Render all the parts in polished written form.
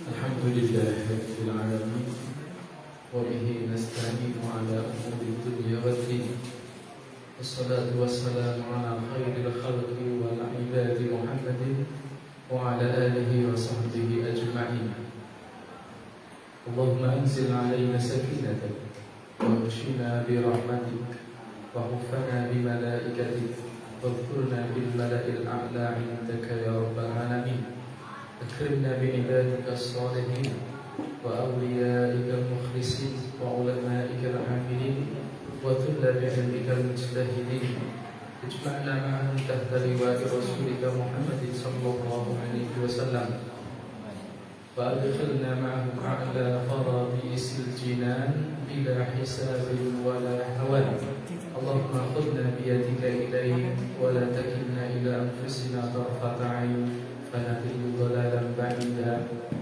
الحمد لله رب العالمين وبه نستعين على أمور الدنيا والدين والصلاة والسلام على خير الخلق والعباد محمد وعلى آله وصحبه أجمعين. اللهم أنزل علينا سكينتك وغشنا برحمتك وحفنا بملائكتك واذكرنا بالملأ الأعلى عندك يا رب العالمين. أكرمنا بعبادك الصالحين وأوليائك المخلصين وعلمائك العاملين وطلاب علمك المجتهدين. اجمعنا معهم تحت لواء رسولك محمد صلى الله عليه وسلم وأدخلنا معهم أعلى فرابيس الجنان بلا حساب ولا هوان. اللهم خذنا بيدك إليك ولا تكلنا إلى أنفسنا طرفة عين فنضل ضلالا بعيدا.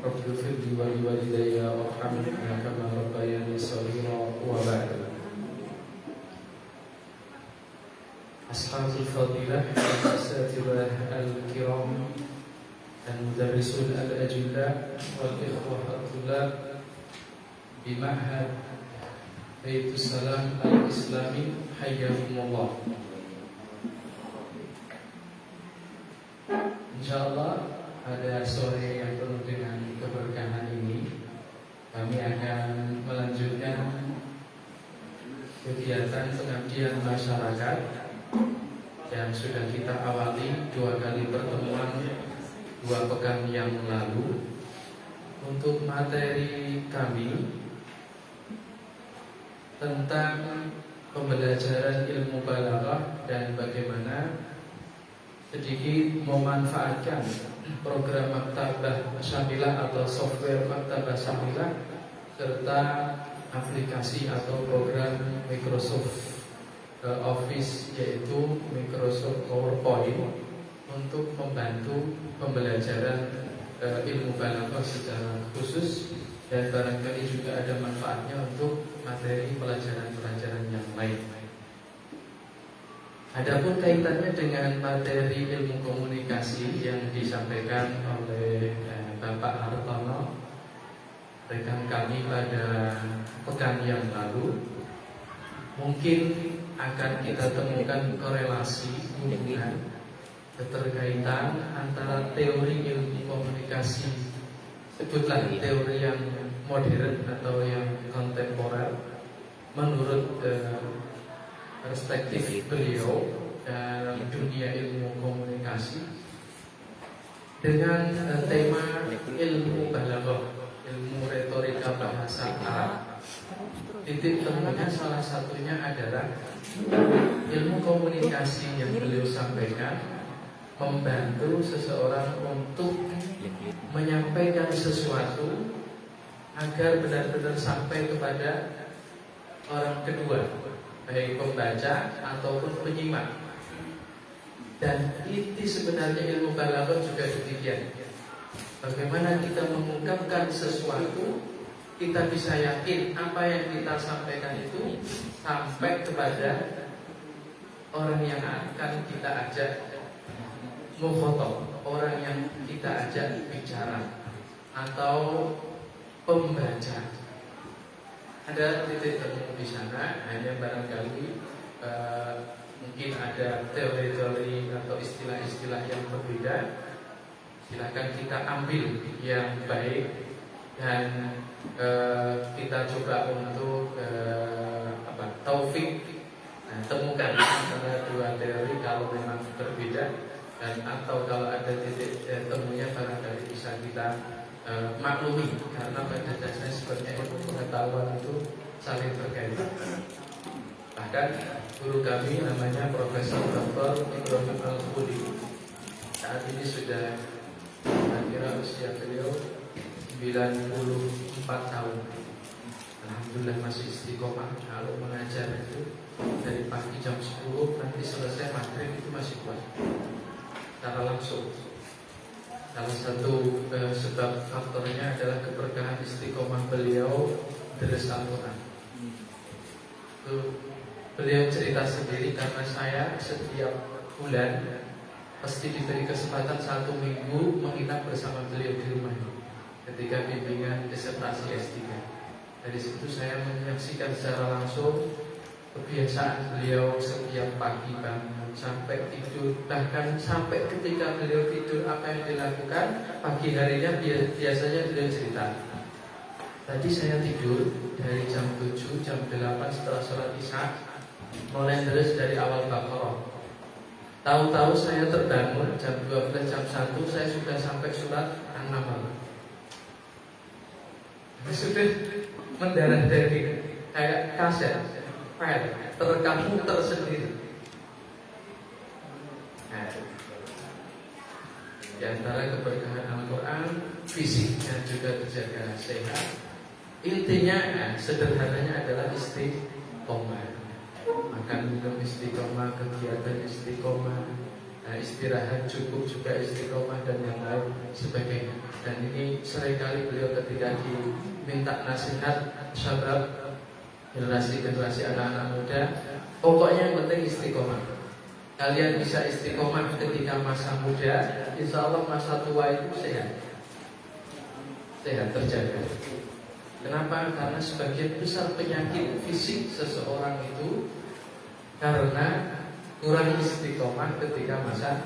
رب اغفر لي ولوالدي وارحمهما كما ربياني صغيرا. وبعد. أصحاب الفضيلة والأساتذة الكرام المدرسون الأجلاء والإخوة الطلاب بمعهد بيت السلام الإسلامي حياكم الله. InsyaAllah pada sore yang penuh dengan keberkahan ini kami akan melanjutkan kegiatan pengabdian masyarakat yang sudah kita awali 2 kali pertemuan 2 pekan yang lalu. Untuk materi kami tentang pembelajaran ilmu balaghah dan bagaimana sedikit memanfaatkan program Maktabah Syamilah atau software Maktabah Syamilah serta aplikasi atau program Microsoft Office yaitu Microsoft PowerPoint untuk membantu pembelajaran ilmu balaghah secara khusus, dan barangkali juga ada manfaatnya untuk materi pelajaran-pelajaran yang lain. Adapun kaitannya dengan materi ilmu komunikasi yang disampaikan oleh Bapak Hartono, rekan kami pada pekan yang lalu, mungkin akan kita temukan korelasi hubungan keterkaitan antara teori ilmu komunikasi, sebutlah teori yang modern atau yang kontemporer menurut perspektif beliau dalam dunia ilmu komunikasi dengan tema ilmu balaghah, ilmu retorika bahasa Arab. Titik temunya salah satunya adalah ilmu komunikasi yang beliau sampaikan membantu seseorang untuk menyampaikan sesuatu agar benar-benar sampai kepada orang kedua, baik pembaca ataupun penyimak. Dan inti sebenarnya ilmu balaghah juga demikian. Bagaimana kita mengungkapkan sesuatu, kita bisa yakin apa yang kita sampaikan itu sampai kepada orang yang akan kita ajak mukhatab, orang yang kita ajak bicara atau pembaca. Ada titik temu di sana, hanya barangkali mungkin ada teori-teori atau istilah-istilah yang berbeda. Silakan kita ambil yang baik dan kita coba untuk taufik temukan antara 2 teori kalau memang berbeda, dan atau kalau ada titik temunya barangkali bisa kita maklumi, karena pada dasarnya sebenarnya ilmu pengetahuan itu saling berkaitan. Bahkan guru kami namanya Profesor Dr. Ibrahim Al-Khuli, saat ini sudah kira usia beliau 94 tahun. Alhamdulillah masih istiqomah. Kalau mengajar itu dari pagi jam 10 nanti selesai maghrib itu masih kuat secara langsung. Salah satu sebab faktornya adalah keberkahan istiqomah beliau deres Al-Quran. Beliau cerita sendiri, karena saya setiap bulan pasti diberi kesempatan 1 minggu menginap bersama beliau di rumahnya. ketika bimbingan disertasi S3. Dari situ saya menyaksikan secara langsung kebiasaan beliau setiap pagi bangun sampai tidur, bahkan sampai ketika beliau tidur apa yang dilakukan pagi harinya biasanya beliau cerita. Tadi saya tidur dari jam 7, jam 8 setelah sholat isya, mulai terus dari awal Baqarah. Tahu-tahu saya terbangun jam 12, jam 1 saya sudah sampai surat An-Naml. Sudah mendarah daging kayak kaset, file, terekam tersendiri. Nah, di antara keberkahan Al-Quran, fisiknya juga terjaga sehat. Intinya, sederhananya adalah istiqomah. Makan minum istiqomah, kegiatan istiqomah, istirahat cukup juga istiqomah dan yang lain sebagainya. Dan ini seringkali beliau ketika diminta nasihat syabab, generasi anak-anak muda, pokoknya yang penting istiqomah. Kalian bisa istiqomah ketika masa muda, insya Allah masa tua itu sehat terjaga. Kenapa? Karena sebagian besar penyakit fisik seseorang itu karena kurang istiqomah ketika masa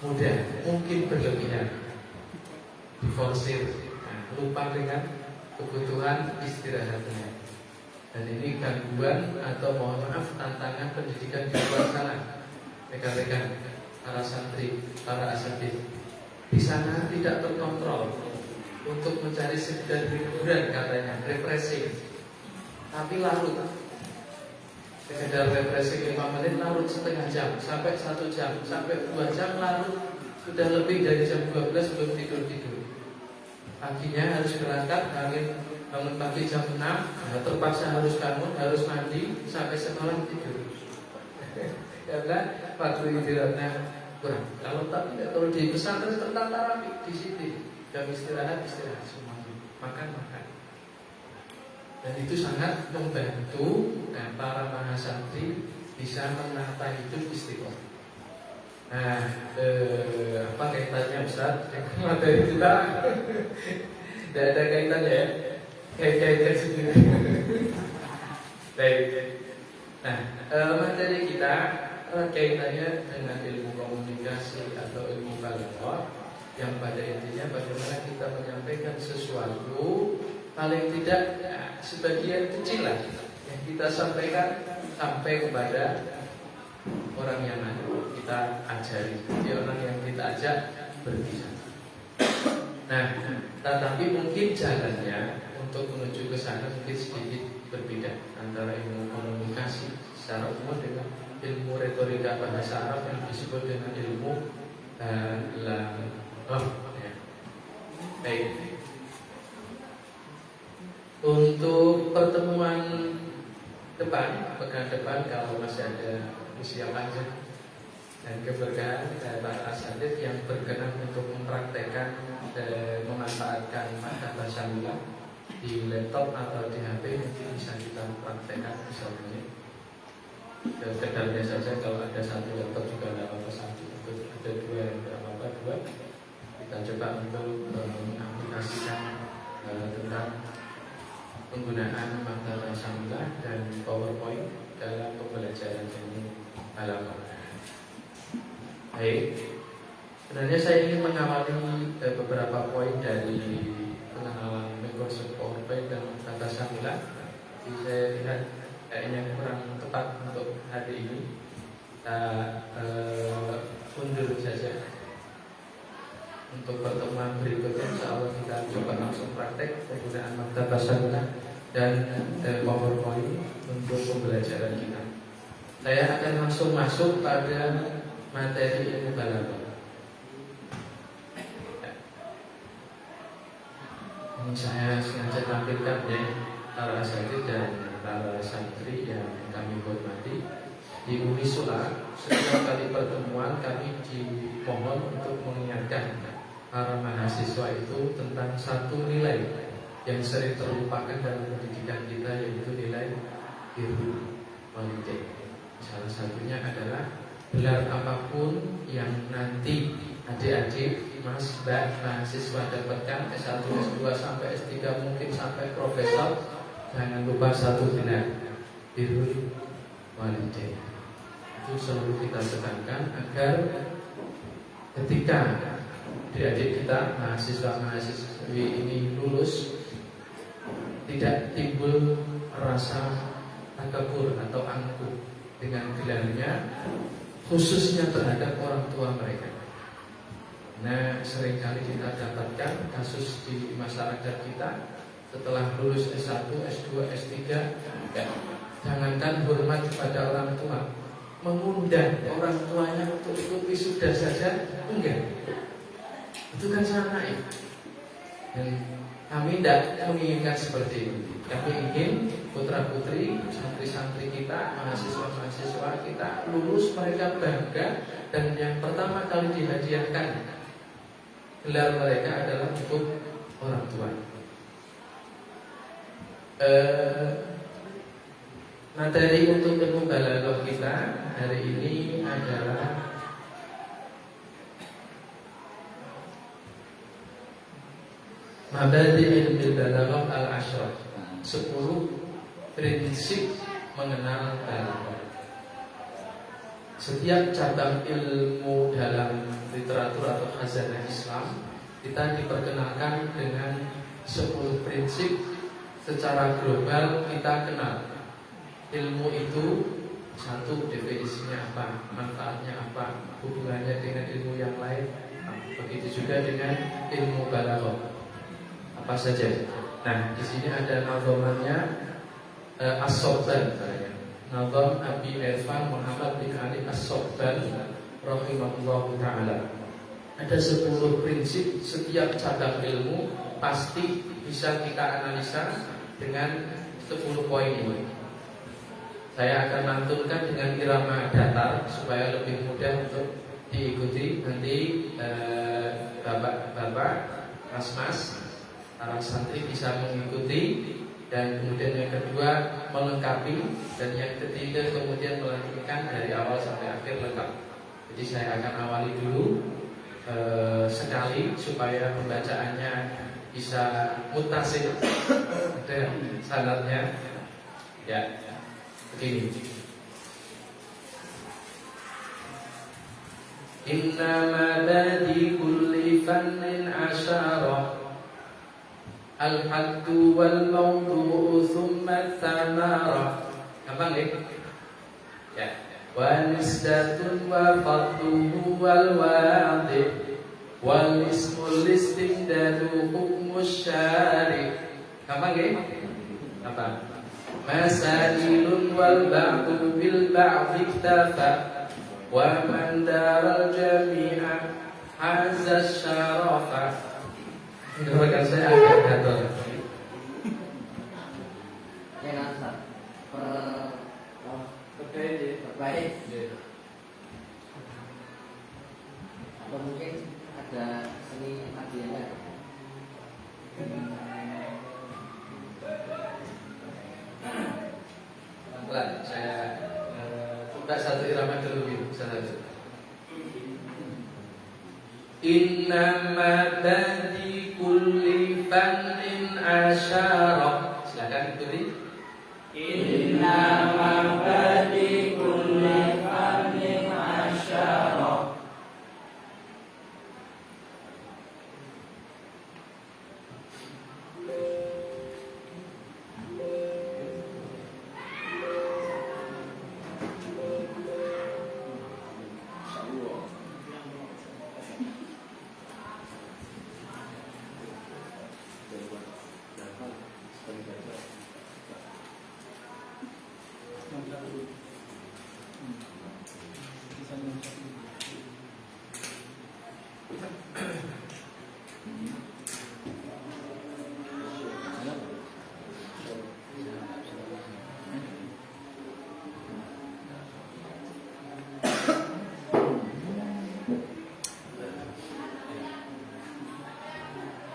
muda, mungkin berlebihan, diforsir, lupa dengan kebutuhan istirahatnya. Dan ini gangguan atau mohon maaf tantangan pendidikan di luar sana. Rekan-rekan, para santri, para asatidz di sana tidak terkontrol untuk mencari sekedar hiburan katanya, refreshing, tapi larut. Sekedar refreshing 5 menit larut setengah jam, sampai 1 jam, sampai 2 jam larut. Sudah lebih dari jam 12 belum tidur-tidur. Paginya harus berangkat, bangun pagi jam 6, terpaksa harus bangun, harus mandi, sampai semalam tidur. Karena waktu istirahatnya kurang. Kalau di pesantren tentang tarawih di sini, jam istirahat semuanya, makan. Dan itu sangat membantu para mahasantri bisa menata hidup istiqomah. Nah, apa kaitannya Ustaz dengan materi kita? Tidak ada kaitannya ya, kait-kaitan sendiri. Baik. Nah, materi kita kaitannya dengan ilmu komunikasi atau ilmu balaghah, yang pada intinya bagaimana kita menyampaikan sesuatu, paling tidak sebagian kecil lah yang kita sampaikan sampai kepada orang yang kita ajari, orang yang kita ajak berbicara. Nah, tetapi mungkin jalannya untuk menuju ke sana mungkin sedikit berbeda antara ilmu komunikasi secara umum dengan ilmu retorika bahasa Arab yang disebut dengan ilmu balaghah. Baik. Untuk pertemuan depan, pekan depan kalau masih ada usia panjang dan keberkahan para asatidz yang berkenan untuk mempraktekkan dan memanfaatkan maktabah Syamilah di laptop atau di HP, mungkin bisa kita praktekkan misalnya. Kedarnya saja kalau ada satu laptop juga tidak apa-apa, satu, ada dua yang tidak apa-apa, dua. Kita coba untuk mengaplikasikan tentang penggunaan maktabah Syamilah dan PowerPoint dalam pembelajaran ilmu balaghah. Baik, sebenarnya saya ingin mengawali beberapa poin dari pengenalan Microsoft PowerPoint dan maktabah Syamilah. Jadi saya lihat kayaknya kurang tepat untuk hari ini. Kita undur saja. Untuk pertemuan berikutnya insyaallah kita coba langsung praktek penggunaan maktabah Syamilah dan PowerPoint untuk pembelajaran kita. Saya akan langsung masuk pada materi ilmu balaghah. Ini saya sengaja tampilkan ya para asatidz dan para santri yang kami hormati. Di Unisula setiap kali pertemuan kami dimohon untuk mengingatkan para mahasiswa itu tentang satu nilai yang sering terlupakan dalam pendidikan kita, yaitu nilai birrul walidain. Salah satunya adalah gelar apapun yang nanti adik-adik Mas, Mbak, mahasiswa dapatkan S1, S2 sampai S3, mungkin sampai profesor, jangan lupa satu dinar, birrul walidain. Itu selalu kita tekankan agar ketika adik-adik kita mahasiswa-mahasiswi ini lulus, tidak timbul rasa takabur atau angkuh dengan gelarnya, khususnya terhadap orang tua mereka. Nah, seringkali kita dapatkan kasus di masyarakat kita setelah lulus S1, S2, S3, ya, jangankan hormat kepada orang tua, mengundang orang tuanya untuk ikut wisuda saja enggak. Itu kan sangat naif. Dan kami tidak menginginkan seperti itu. Kami ingin putra-putri, santri-santri kita, mahasiswa-mahasiswa kita lulus, mereka bangga, dan yang pertama kali dihadiahkan gelar mereka adalah untuk orang tua. Materi untuk ilmu balaghah kita hari ini adalah Mabadi ilmu balaghah al-ashrah, 10 prinsip mengenal balaghah. Setiap cabang ilmu dalam literatur atau khazanah Islam, kita diperkenalkan dengan 10 prinsip. Secara global kita kenal ilmu itu, satu, definisinya apa, manfaatnya apa, hubungannya dengan ilmu yang lain. Begitu juga dengan ilmu balaghah, apa saja. Nah, di sini ada nazamannya, As-Sobban, Nazam Abi Irfan Muhammad bin Ali As-Sobban rahimahullahu ta'ala. Ada 10 prinsip. Setiap cabang ilmu pasti bisa kita analisa dengan 10 poin ini. Saya akan lantunkan dengan irama datar supaya lebih mudah untuk diikuti. Nanti bapak-bapak, mas-mas, para santri bisa mengikuti. Dan kemudian yang kedua melengkapi, dan yang ketiga kemudian melanjutkan dari awal sampai akhir lengkap. Jadi saya akan awali dulu sekali supaya pembacaannya bisa mutasil, ada sanadnya. Ya, begini. Inna mabadi kulli fannin asyarah, al-haddu wal mawdu'u thumma thamara. Gampang ya? Wa nisdatun wa fadluhu wal wadi' wal ismul istimdadu hukmus syari'. Gampang apa? Masailun wal ba'du bil ba'di iktafa wa man daral jami'a hazza syarafa. Menurutkan saya agak gatal. Ya nasa baik. Atau mungkin ada seni hadiahnya. Pelan-pelan saya coba satu irama dulu satu. Inna mabadi kulli fannin asyarah. Silakan ikuti. Inna mabadi kulli fannin asyarah.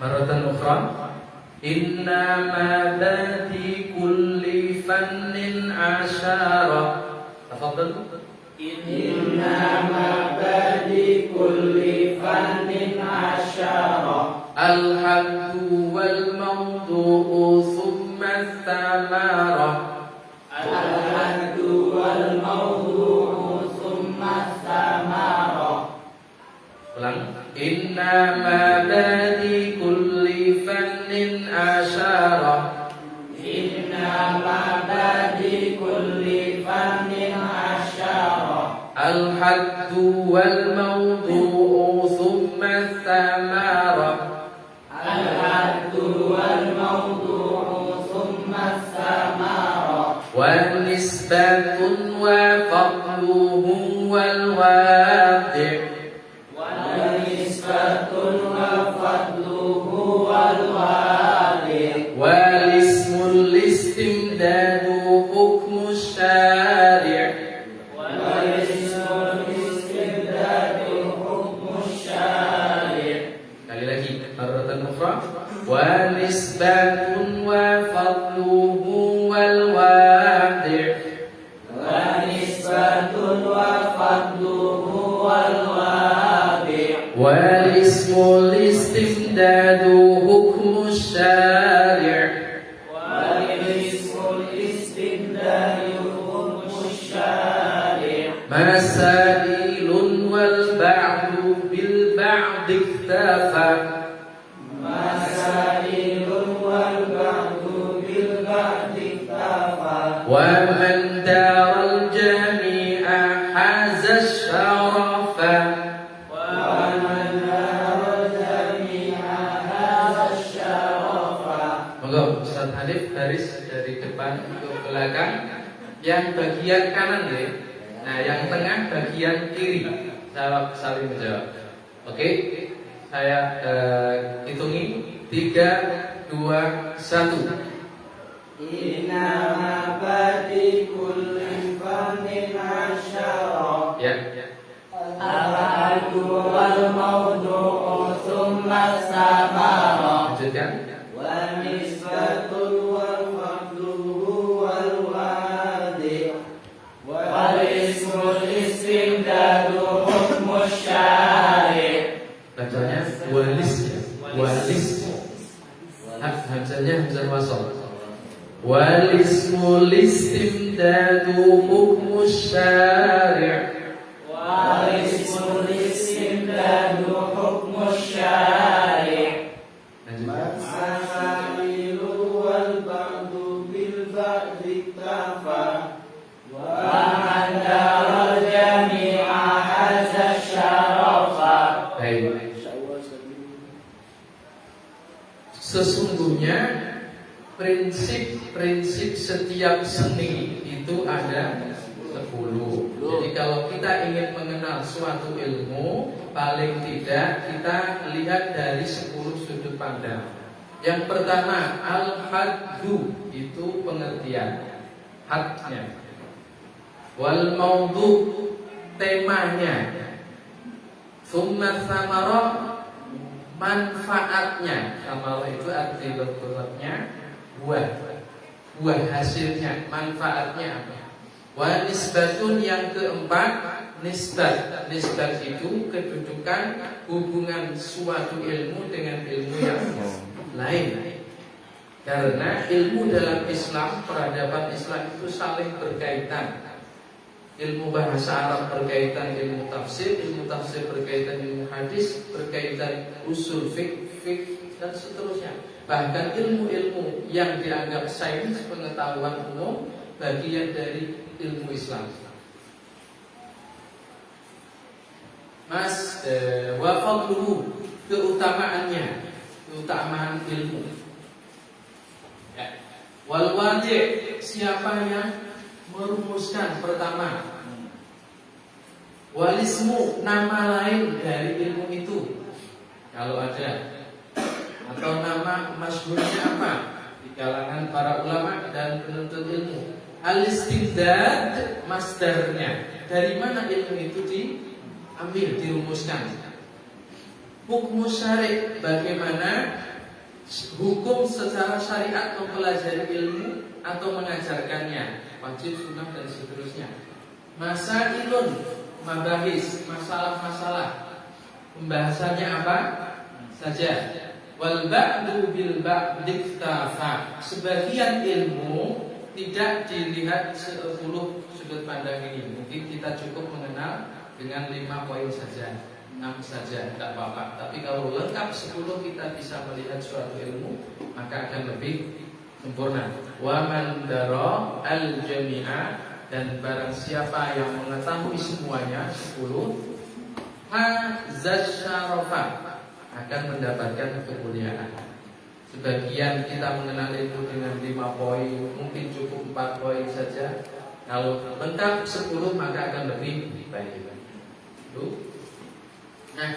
Maratan ukhra. Inna mabadi kulli fannin asyarah. Tafadhal. Inna mabadi kulli fannin asyarah. asyara. Al-haddu wal mawdu'u thumma thamarah. Al-haddu wal mawdu'u thumma thamarah. Ulang. Inna mabadi kulli fannin asyarah. Inna mabadi kulli fannin asyara. Al-haddu wal mawdu'u thumma thamarah. Al-haddu wal mawdu'u thumma thamarah. Wa nisbatun wa fadluhu wal wadi'. Wa nisbatun wa fadluhu wal wadi'. Wal ismul istimdadu hukmu syari'. Wal ismul istibdadu hukmu syari'. Sekali lagi, marratan ukhra. Wa nisbatun wa fadluhu wal wadi'. Wa nisbatun wa fadluhu wal wadi'. Wal ismul istimdadu hukmu syari'. Wal ismul istibdadu hukmu syari'. Masailun wal ba'du bil ba'di iktafa. Masailun wal ba'du bil ba'di iktafa. Wa man daral jami'a haza syarafa. Wa man dara jami'a hadha syarafa. Monggo Ustaz Hanif baris dari depan ke belakang. Yang bagian kanan ya. Nah, yang tengah bagian kiri. Saling menjawab. Oke. Saya hitungi 3, 2, 1. Inna mabadi kulli fannin asyara. Ya. Al-haddu wal mawdu'u thumma thamara. Lanjutkan. Wa nisbatun wal fadluhu wal wadi'. Wal ismul istimdadu hukmu syari'. Bacanya walis ya. Walis. Hamzahnya hamzah wasal. Wal ismul istimdadu hukmu syari'. Wal ismul istimdadu hukmu syari'. Lanjutkan. Masailu wal ba'du bil ba'di iktafa. Wa man daral jami'a hadza syarafa. Baik. Sesungguhnya prinsip-prinsip setiap seni itu ada 10. Jadi kalau kita ingin mengenal suatu ilmu, paling tidak kita lihat dari 10 sudut pandang. Yang pertama, al-haddu, itu pengertian hadnya. Wal mawdu, temanya. Tsumma tsamarah, manfaatnya. Samarah itu arti lafaznya buah hasilnya, manfaatnya apa? Wa nisbatun, yang keempat nisbat. Nisbat itu kedudukan hubungan suatu ilmu dengan ilmu yang lain. Karena ilmu dalam Islam, peradaban Islam itu saling berkaitan. Ilmu bahasa Arab berkaitan ilmu tafsir berkaitan ilmu hadis, berkaitan usul fiqh dan seterusnya. Bahkan ilmu-ilmu yang dianggap sains, pengetahuan umum, bagian dari ilmu Islam. Wa fadluhu, keutamaannya, keutamaan ilmu. Wal wadi', siapa yang merumuskan pertama. Walismu, nama lain dari ilmu itu, kalau ada, atau nama masyhurnya apa di kalangan para ulama dan penuntut ilmu. Al-istibdad, masdarnya, dari mana ilmu itu diambil, dirumuskan. Hukum syari', bagaimana hukum secara syariat mempelajari ilmu atau mengajarkannya, wajib, sunnah dan seterusnya. Masailun, mabahis, masalah-masalah, pembahasannya apa? saja. Wal ba'du bil ba'di iktafa. Sebagian ilmu tidak dilihat 10 sudut pandang ini. Mungkin kita cukup mengenal dengan 5 poin saja, 6 saja, tidak apa-apa. Tapi kalau lengkap 10 kita bisa melihat suatu ilmu, maka akan lebih sempurna. Wa man dara al jami'a, dan barang siapa yang mengetahui semuanya 10, hazasyarafa, akan mendapatkan kemuliaan. Sebagian kita mengenal ilmu dengan 5 poin, mungkin cukup 4 poin saja. Kalau lengkap 10 maka akan lebih baik. Nah,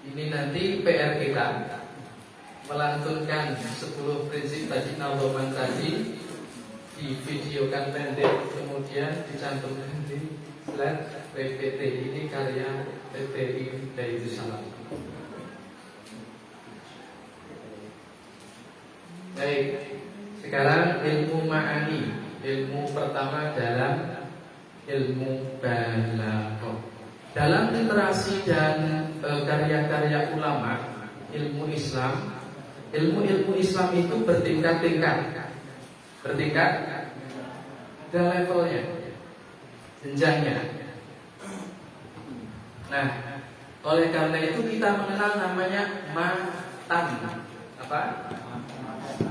ini nanti PR kita melantunkan 10 prinsip tadi, nazoman tadi, divideokan pendek, kemudian dicantumkan di slide PPT. Ini karya PPI Darussalam. Baik, sekarang ilmu ma'ani. Ilmu pertama dalam ilmu balaghah. Dalam literasi dan karya-karya ulama ilmu Islam, ilmu itu bertingkat-tingkat. Bertingkat dan levelnya, jenjangnya. Nah, oleh karena itu kita mengenal namanya matan. Apa?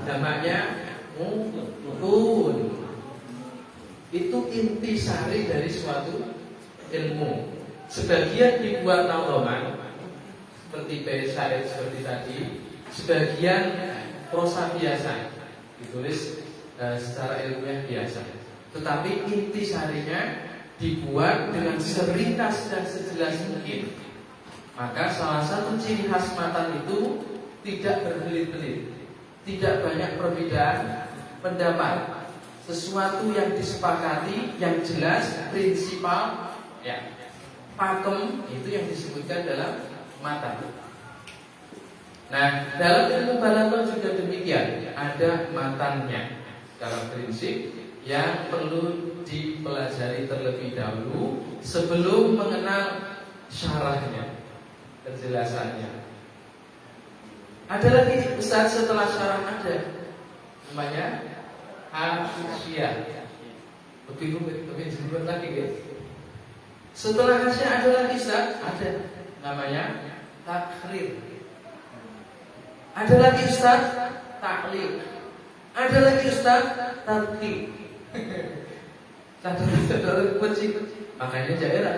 Jamaknya mutun. Itu intisari dari suatu ilmu. Sebagian dibuat nazoman seperti syair seperti tadi, sebagian prosa biasa ditulis secara ilmiah biasa. Tetapi intisarinya dibuat dengan seringkas dan sejelas mungkin. Maka salah satu ciri khas matan itu tidak berbelit-belit, tidak banyak perbedaan pendapat. Sesuatu yang disepakati, yang jelas, prinsipal, ya, pakem, itu yang disebutkan dalam matan. Nah, dalam ilmu balaghah juga demikian, ada matannya. Secara prinsip yang perlu dipelajari terlebih dahulu sebelum mengenal syarahnya, penjelasannya. Ada lagi Ustaz setelah syarah ada, namanya Hasyiah. Lebih disebut lagi ya. Setelah Hasyiah ada lagi Ustaz, ada namanya Takrir. Ada lagi Ustaz Taklid. Ada lagi Ustaz Tartib. Saudara-saudara kunci. Makanya daerah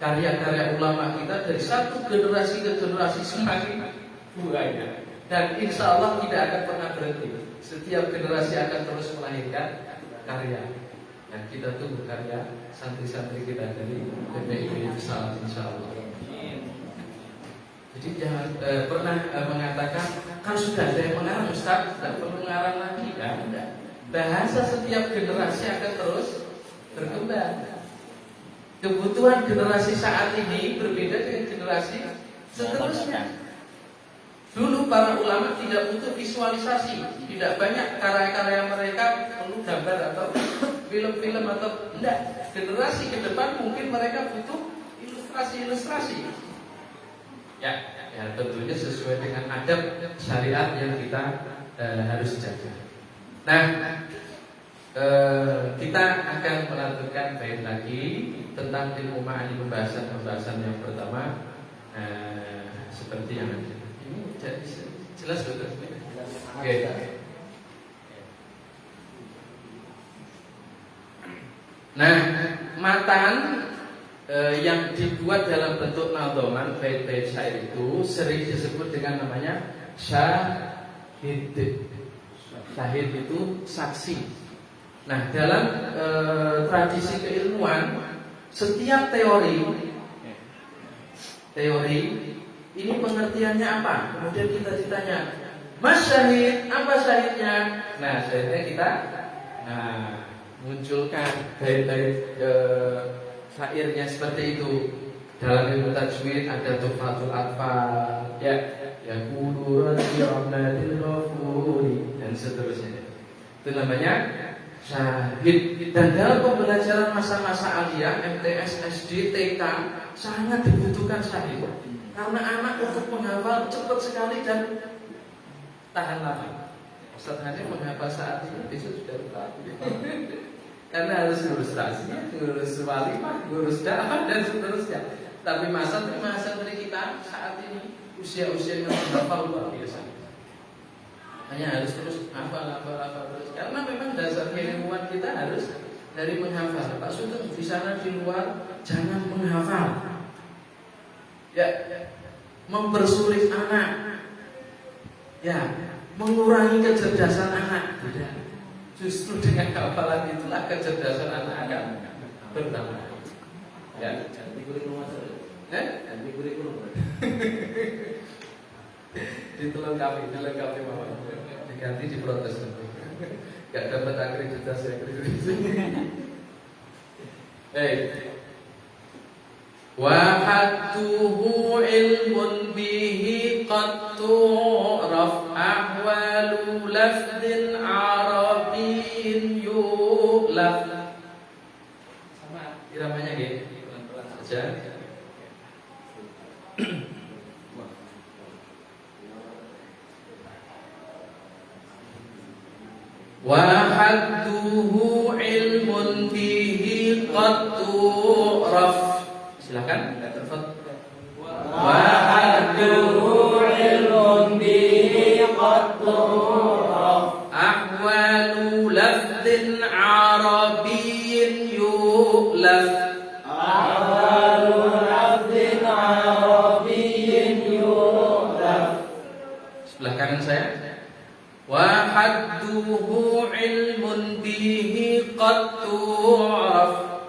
karya-karya ulama kita dari satu generasi ke generasi semakin banyak. Dan insya Allah tidak akan pernah berhenti. Setiap generasi akan terus melahirkan karya. Dan kita tunggu karya santri-santri kita dari PPI Darussalam insya Allah. Jadi jangan pernah mengatakan kan sudah saya mengarang Ustaz, tidak perlu mengarang lagi. Tidak. Bahasa setiap generasi akan terus berkembang. Kebutuhan generasi saat ini berbeda dengan generasi seterusnya. Dulu para ulama tidak butuh visualisasi, tidak banyak karya-karya mereka perlu gambar atau film-film atau tidak. Generasi ke depan mungkin mereka butuh ilustrasi-ilustrasi. Ya, tentunya sesuai dengan adab syariat yang kita harus jaga. Nah, kita akan melanjutkan bait lagi tentang ilmu ma'ani, pembahasan yang pertama seperti yang ada. Ini jelas betul. Oke. Nah, matan yang dibuat dalam bentuk nadhoman bait-bait syair itu sering disebut dengan namanya syahid. Syahid itu saksi. Nah, dalam tradisi keilmuan, setiap teori ini pengertiannya apa? Kemudian kita ditanya, Mas syahid, apa syahidnya? Nah, syahidnya kita munculkan bait-bait syairnya seperti itu. Dalam ilmu tajwid ada Tuhfatul Atfal, ya, yaqulu rabbi rahmatil ghafuri, dan seterusnya. Itu namanya syahid. Dan dalam pembelajaran masa-masa aliyah, MTS, SD, TK sangat dibutuhkan syahid. Karena anak untuk menghafal cepat sekali dan tahan lama. Ustaz hanya menghafal saat ini, besok sudah lupa. Karena harus ngurus tasnya, ngurus walimah, ngurus dakwah dan seterusnya. Tapi masa kita saat ini usia-usia yang menghafal luar biasa. Hanya harus terus hafal terus. Karena memang dasar keilmuan kita harus dari menghafal. Pak Sugeng di sana di luar jangan menghafal. Ya, mempersulit anak. Ya, mengurangi kecerdasan anak. Tidak. Justru dengan hafalan itulah kecerdasan anak akan bertambah. Ya, ganti kurikulum masuk. Ganti kurikulum. Dilengkapi Mama. Diganti diprotes. Gak dapat akreditasi. Wa hadduhu ilmun bihi qad tu'raf ahwalu lafdin arabiyyin yulaf. Sama iramanya nggih, pelan-pelan saja. Wa hadduhu ilmun bihi qad tu'raf. Silakan. Wa hadduhu ilmun bihi qad tu'raf ahwalu lafdin arabiyyin yulaf. ahwalu lafdin arabiyyin yulaf. Sebelah kanan saya. Wa hadduhu ilmun bihi qad tu'raf.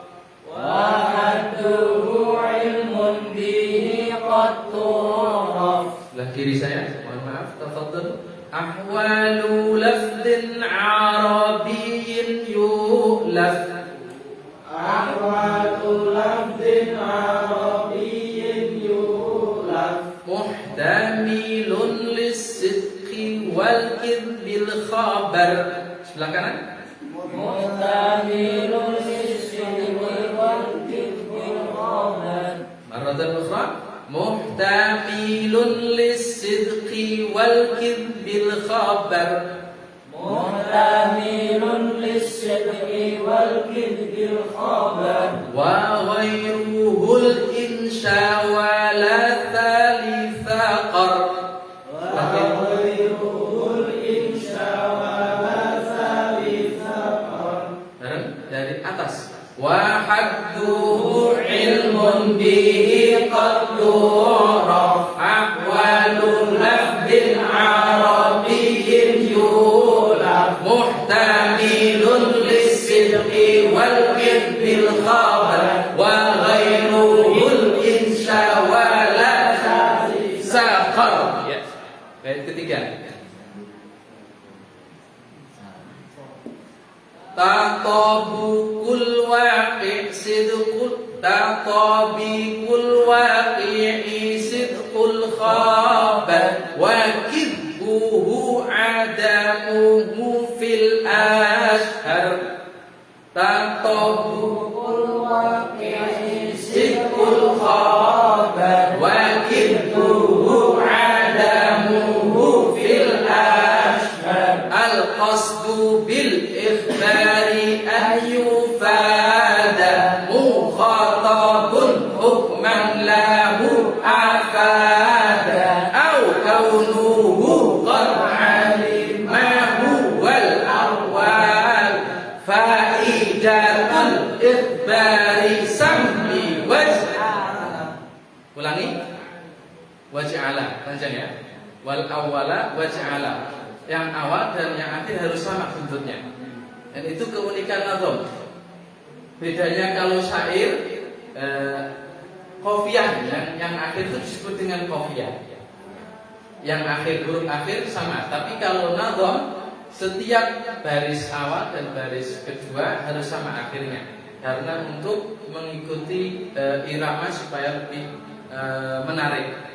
Wa hadduhu ilmun bihi qad tu'raf. Sebelah kiri saya, mohon maaf, tafadhal. Ahwalu lafdin arabiyyin yulaf. ahwalu lafdin arabiyyin yulaf. Muhtamilun lis-sidqi wal kidbil khabar. Sebelah kanan. Muhtamilun lis-sidqi wal kidbil khabar. Marratan ukhra. Muhtamilun lis-sidqi wal kidbil khabar. Muhtamilun lis-sidqi wal kidbil khabar. Wa ghairuhul insya wa la thalitha qar. Wa ghairuhul insya wa la thalitha qar. Dari atas. Wa hadduhu ilmun bihi qad tu'raf ahwalu lafdin arabiyyin yulaf. Muhtamilun lis-sidqi wal kidbil khabar. Wa ghairuhul insya wa la saqar. Ya. Ayat ketiga. Tatabukul waqi' sidqul tatabikul waqi'i sidqul khabar wa kidbuhu adamuhu fil ashhar. Tatabukul waqi'i sidqul khabar wa kidbuhu adamuhu fil ashhar. Al-qasdu bil ikhbari an yufada mukhatabun hukman lahu afada au kaunuhu qad alimahu wal awwal faidatul ikhbari sammi waj'ala. Ulangi. Waj'ala, panjang ya. Wal awwala waj'ala. Yang awal dan yang akhir harus sama bentuknya. Dan itu keunikan nazam. Bedanya kalau syair qafiyah yang akhir itu disebut dengan qafiyah. Yang akhir huruf akhir sama. Tapi kalau nazam setiap baris awal dan baris kedua harus sama akhirnya. Karena untuk mengikuti irama supaya lebih menarik.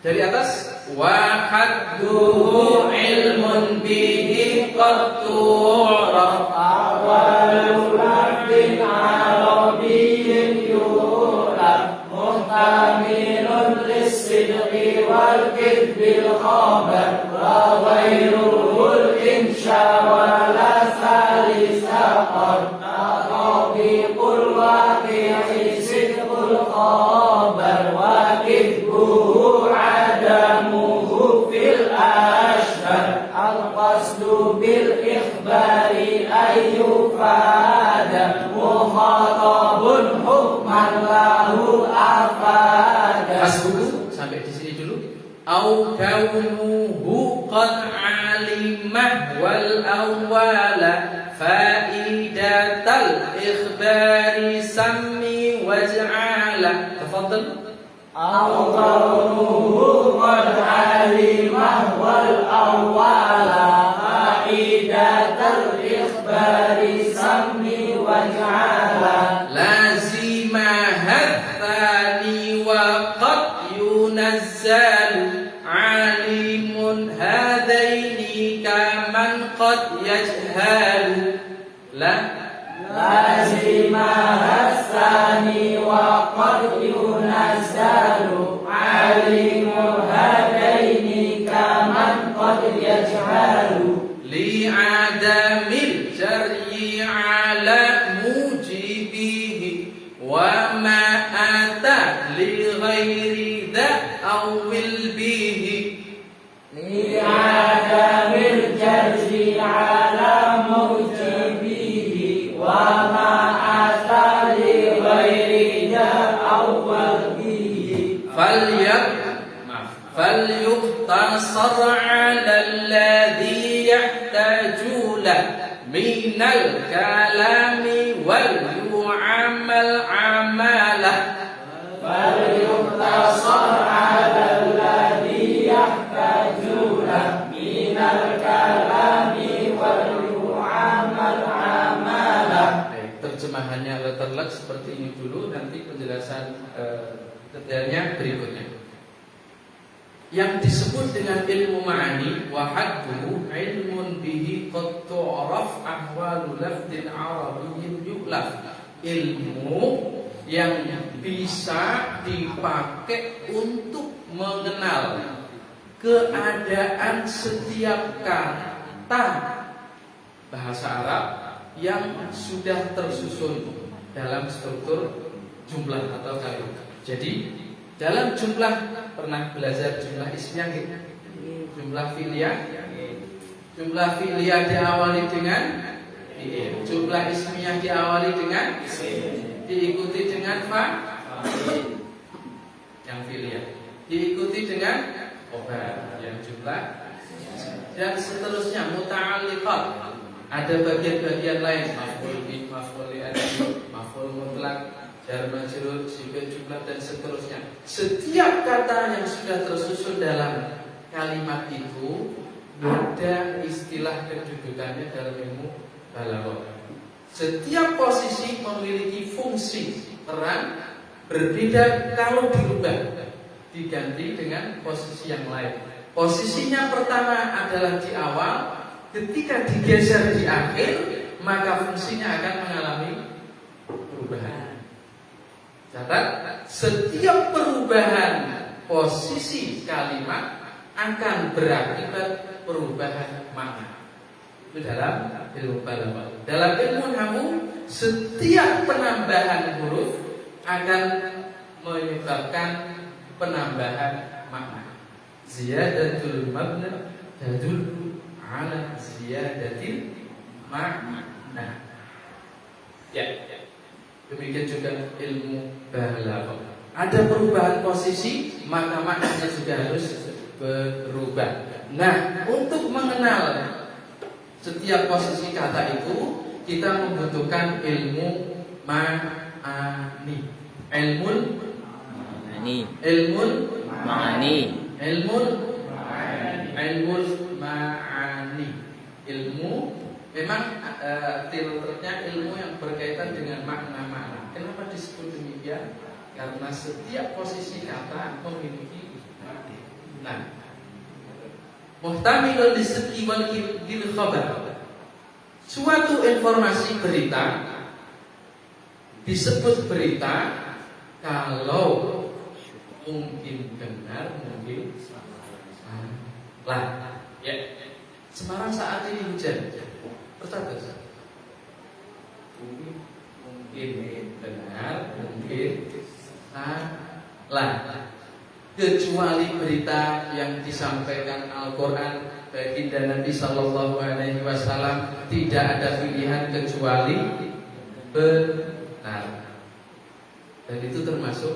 Dari atas, wa hadduhu ilmun bihi qad tu'raf ahwalu lafdin arabiyyin yulaf. Muhtamilun والكذب الخبر وغيره الإنشاء ولا ثالث قد تطابق الواقع صدق الخبر وكذبه عدمه في الأشهر القصد بالإخبار أن يفاد مخاطب حكما له أفاد. Hasbuku, sampai di sini dulu. Au kaunuhu qad alimah wal awwala faidatal ikhbari sammi waj'ala. Tafadhal. أو كونه قد علمه والأول فائدة الإخبار سم واجعل لازمها الثاني وقد ينزل عليم هذين كمن قد يجهل. لا لازمها الثاني وقد ينزل علم هذين كمن قد يجهل لعدم الجري على موجبه وما أتى لغير ذا أو به لعدم الجري على موجبه وما أتى لغير ذا أو به فليقتصر على الذي يحتاج له من الكلام وليعمل عمله. فليقتصر على الذي يحتاج له من الكلام وليعمل عمله. Terjemahannya letterlek seperti ini dulu, nanti penjelasan detailnya berikutnya. Yang disebut dengan ilmu ma'ani wa hadduhu ilmun bihi qad tu'raf ahwalu lafdin arabiyyin yu'laf. Ilmu yang bisa dipakai untuk mengenal keadaan setiap kata bahasa Arab yang sudah tersusun dalam struktur jumlah atau kalimat. Jadi dalam jumlah, pernah belajar jumlah ismiyah gitu? Jumlah fi'liyah. Jumlah fi'liyah diawali dengan fi'il. Jumlah ismiyah diawali dengan diikuti dengan yang fi'liyah. Diikuti dengan khobar yang jumlah, dan seterusnya muta'alliqat. Ada bagian-bagian lain, maf'ul bih, maf'ul li'ajli, maf'ul mutlaq, jar majrur, sifat jumlah, dan seterusnya. Setiap kata yang sudah tersusun dalam kalimat itu ada istilah kedudukannya dalam ilmu balaghah. Setiap posisi memiliki fungsi terang, berbeda kalau dirubah, diganti dengan posisi yang lain. Posisinya pertama adalah di awal, ketika digeser di akhir, maka fungsinya akan mengalami perubahan. Catat, setiap perubahan posisi kalimat akan berakibat perubahan makna. Itu dalam ilmu balaghah. Dalam ilmu nahwu, setiap penambahan huruf akan menyebabkan penambahan makna. Ziyadatul mabna tadullu ala ziyadatil makna. Ya. Demikian juga ilmu balaghah. Ada perubahan posisi, maka maknanya juga harus berubah. Nah, untuk mengenal setiap posisi kata itu, kita membutuhkan ilmu ma'ani. Ilmun ma'ani. Ilmun ma'ani. Ilmun ma'ani. Ilmu memang filternya ilmu yang berkaitan dengan makna-makna. Kenapa disebut demikian? Karena setiap posisi kata memiliki makna. Muhtamilun lisidqi wal kidbil khabar. Suatu informasi berita disebut berita kalau mungkin benar, mungkin salah. Ya. Semarang saat ini hujan. Percayakan. Mungkin benar, mungkin salah. Kecuali berita yang disampaikan Al-Quran baginda Nabi Sallallahu Alaihi Wasallam, tidak ada pilihan kecuali benar. Dan itu termasuk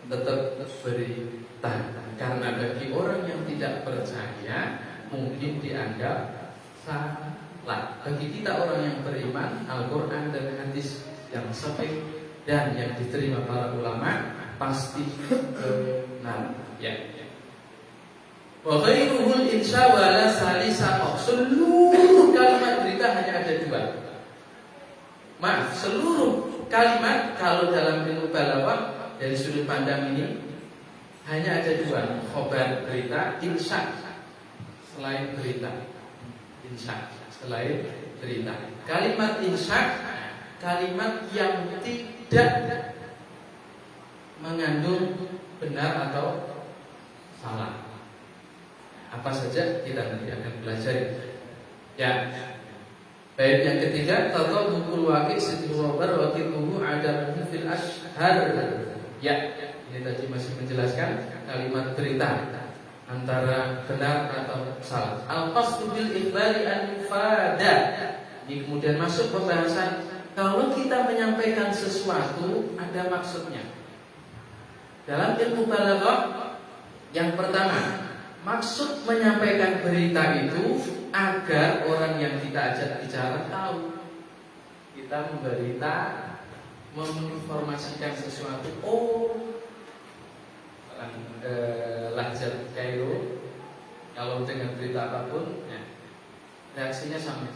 tetap berita. Karena bagi orang yang tidak percaya mungkin dianggap salah. Bagi kita orang yang beriman, Al-Quran dan hadis yang sahih dan yang diterima para ulama pasti benar. Ya. Wa khairuhul insya wala salisa. Seluruh kalimat berita hanya ada dua. Maaf, seluruh kalimat kalau dalam ilmu balaghah dari sudut pandang ini hanya ada dua, khobar berita, insya selain berita. Insya selain berita. Kalimat insya, kalimat yang tidak mengandung benar atau salah. Apa saja kita nanti akan pelajari. Ya. Baik, yang ketiga, tatadukul waqi' sidqul khabar wa qituhu adamu fil ashhar. Ya, ini tadi masih menjelaskan kalimat berita antara benar atau salah. Al-qasdu bil ikhbari an yufada. Ini kemudian masuk pembahasan kalau kita menyampaikan sesuatu ada maksudnya. Dalam ilmu balaghah yang pertama, maksud menyampaikan berita itu agar orang yang kita ajak bicara tahu. Kita memberita, menginformasikan sesuatu. Oh, Lahjar Kairo kalau dengan berita apapun, ya, reaksinya sama.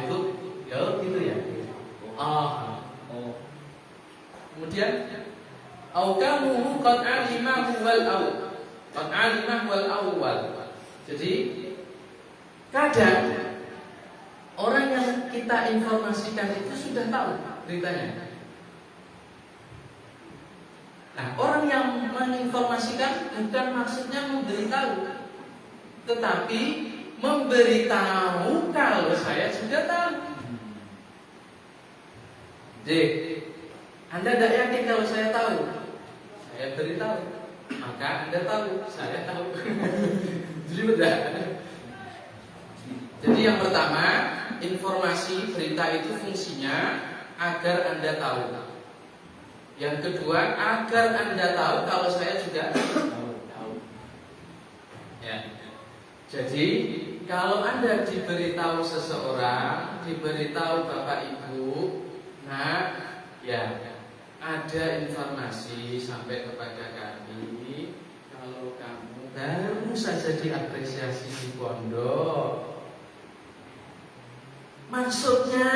Itu ya gitu ya. Kemudian aukamuhu qad alimahu wal awwal. Jadi kadang orang yang kita informasikan itu sudah tahu beritanya. Nah, orang yang menginformasikan bukan maksudnya memberitahu, tetapi memberitahu kalau saya sudah tahu. Jadi, Anda tidak yakin kalau saya tahu, saya beritahu, maka Anda tahu, saya tahu. Jadi benar. Jadi yang pertama, informasi berita itu fungsinya agar Anda tahu. Yang kedua, agar Anda tahu kalau saya juga tahu. Ya. Jadi kalau Anda diberitahu seseorang, diberitahu Bapak Ibu, nah, ya, ada informasi sampai kepada kami kalau kamu baru saja diapresiasi di pondok. Maksudnya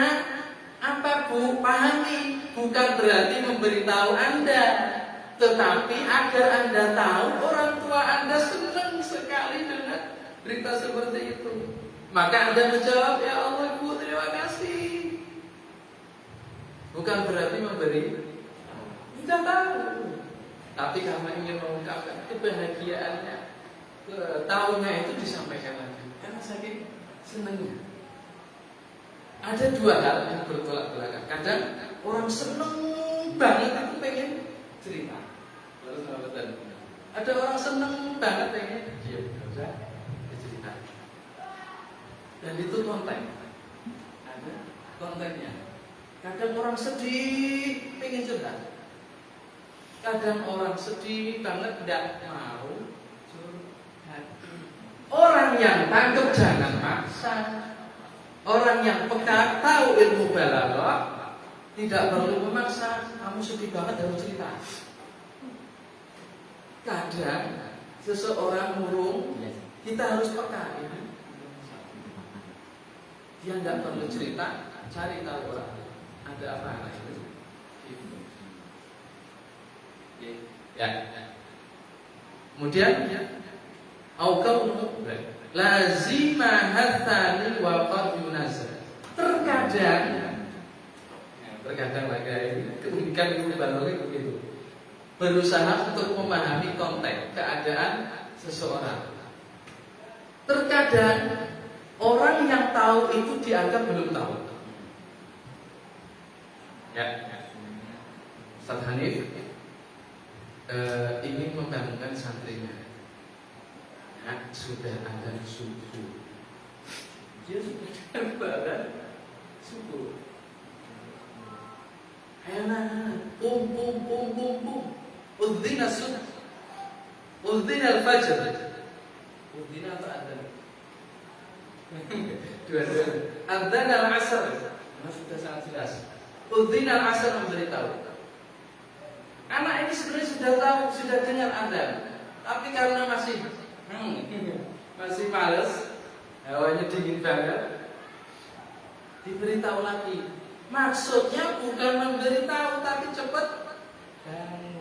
apa, Bu? Pahami, bukan berarti memberitahu Anda, tetapi agar Anda tahu orang tua Anda senang sekali dengan berita seperti itu. Maka Anda menjawab, ya Allah Bu, terima kasih. Bukan berarti memberi, tidak tahu, tapi karena ingin mengungkapkan kebahagiaannya, tahunya itu disampaikan lagi karena saking senangnya. Ada dua hal yang bertolak belakang. Kadang orang seneng banget itu pengen cerita, ada orang seneng banget pengen diam, cerita. Dan itu konten, ada kontennya. Kadang orang sedih pengen curhat, kadang orang sedih banget tidak mau curhat. Orang yang tangkap jangan maksa. Orang yang peka tahu ilmu balaghah tidak perlu memaksa. Kamu sedih banget harus cerita. Kadang seseorang murung, kita harus peka. Dia tidak perlu cerita, cari tahu orang ada apa itu. Ya. Kemudian aukau lazima hatsani wa qad yunazal. Terkadang Terkadang lagi keunikan ilmu balaghah begitu. Berusaha untuk memahami konteks keadaan seseorang. Terkadang orang yang tahu itu dianggap belum tahu. Ya, Ustaz Hanif ingin membangunkan santrinya. Nah, sudah ada subuh. Dia sudah ada subuh. Enak, pum. Udzina sunnah, udzina al-fajr, udzina atau adzan? Dua-duanya. Adzan al-asr, sudah sangat jelas. Udzina al-asr memberitahu. Anak ini sebenarnya sudah tahu, sudah dengar adzan, tapi karena masih malas, hawanya dingin banget, diberitahu lagi. Maksudnya bukan memberitahu, tapi cepat bangun.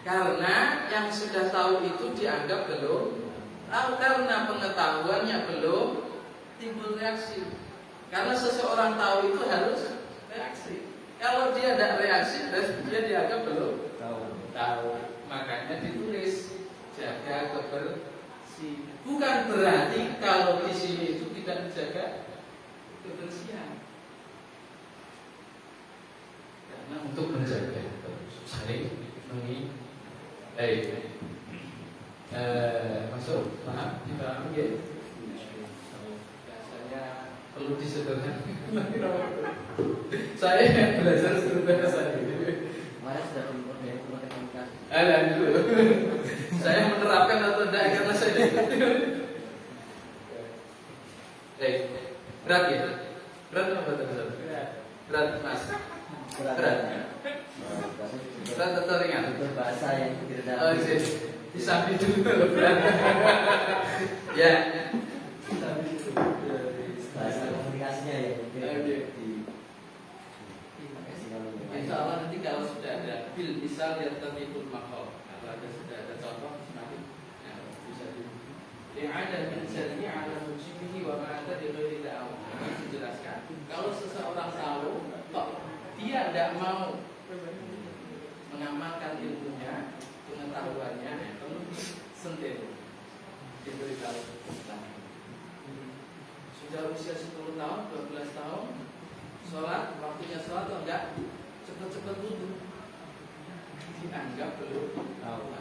Karena yang sudah tahu itu dianggap belum tahu, karena pengetahuannya belum timbul reaksi. Karena seseorang tahu itu harus reaksi. Kalau dia tidak reaksi, dia dianggap belum tahu. Makanya ditulis jaga kebersihan. Bukan berarti kalau di sini itu tidak menjaga kebersihan. Karena untuk menjaga saling masuk, maaf, dipahami ya. Biasanya perlu disederhanakan. Saya belajar seluruh bahasa ini. Mana sudah keluar dari komunikasi. Alhamdulillah. Saya menerapkan atau tidak karena saya berat ya? Berat apa betul? Berat mas. Berat. Berat atau ringan? Itu bahasa yang tidak. Oh iya. Disamping dulu berat. Ya. Bahasa komunikasinya ya. Insya Allah nanti kalau sudah ada bil misal yang tertibul makhluk, kalau sudah ada contoh semakin bisa yang ada misalnya ada mujibihi wa ma'ata di ghairi da'wah. Dijelaskan kalau seseorang tahu kok dia tidak mau mengamalkan ilmunya, pengetahuannya, perlu disentil, diberitahu. Sudah usia 10 tahun, 12 tahun, sholat, waktunya sholat atau enggak, cepat-cepat wudhu, dianggap belum tahu.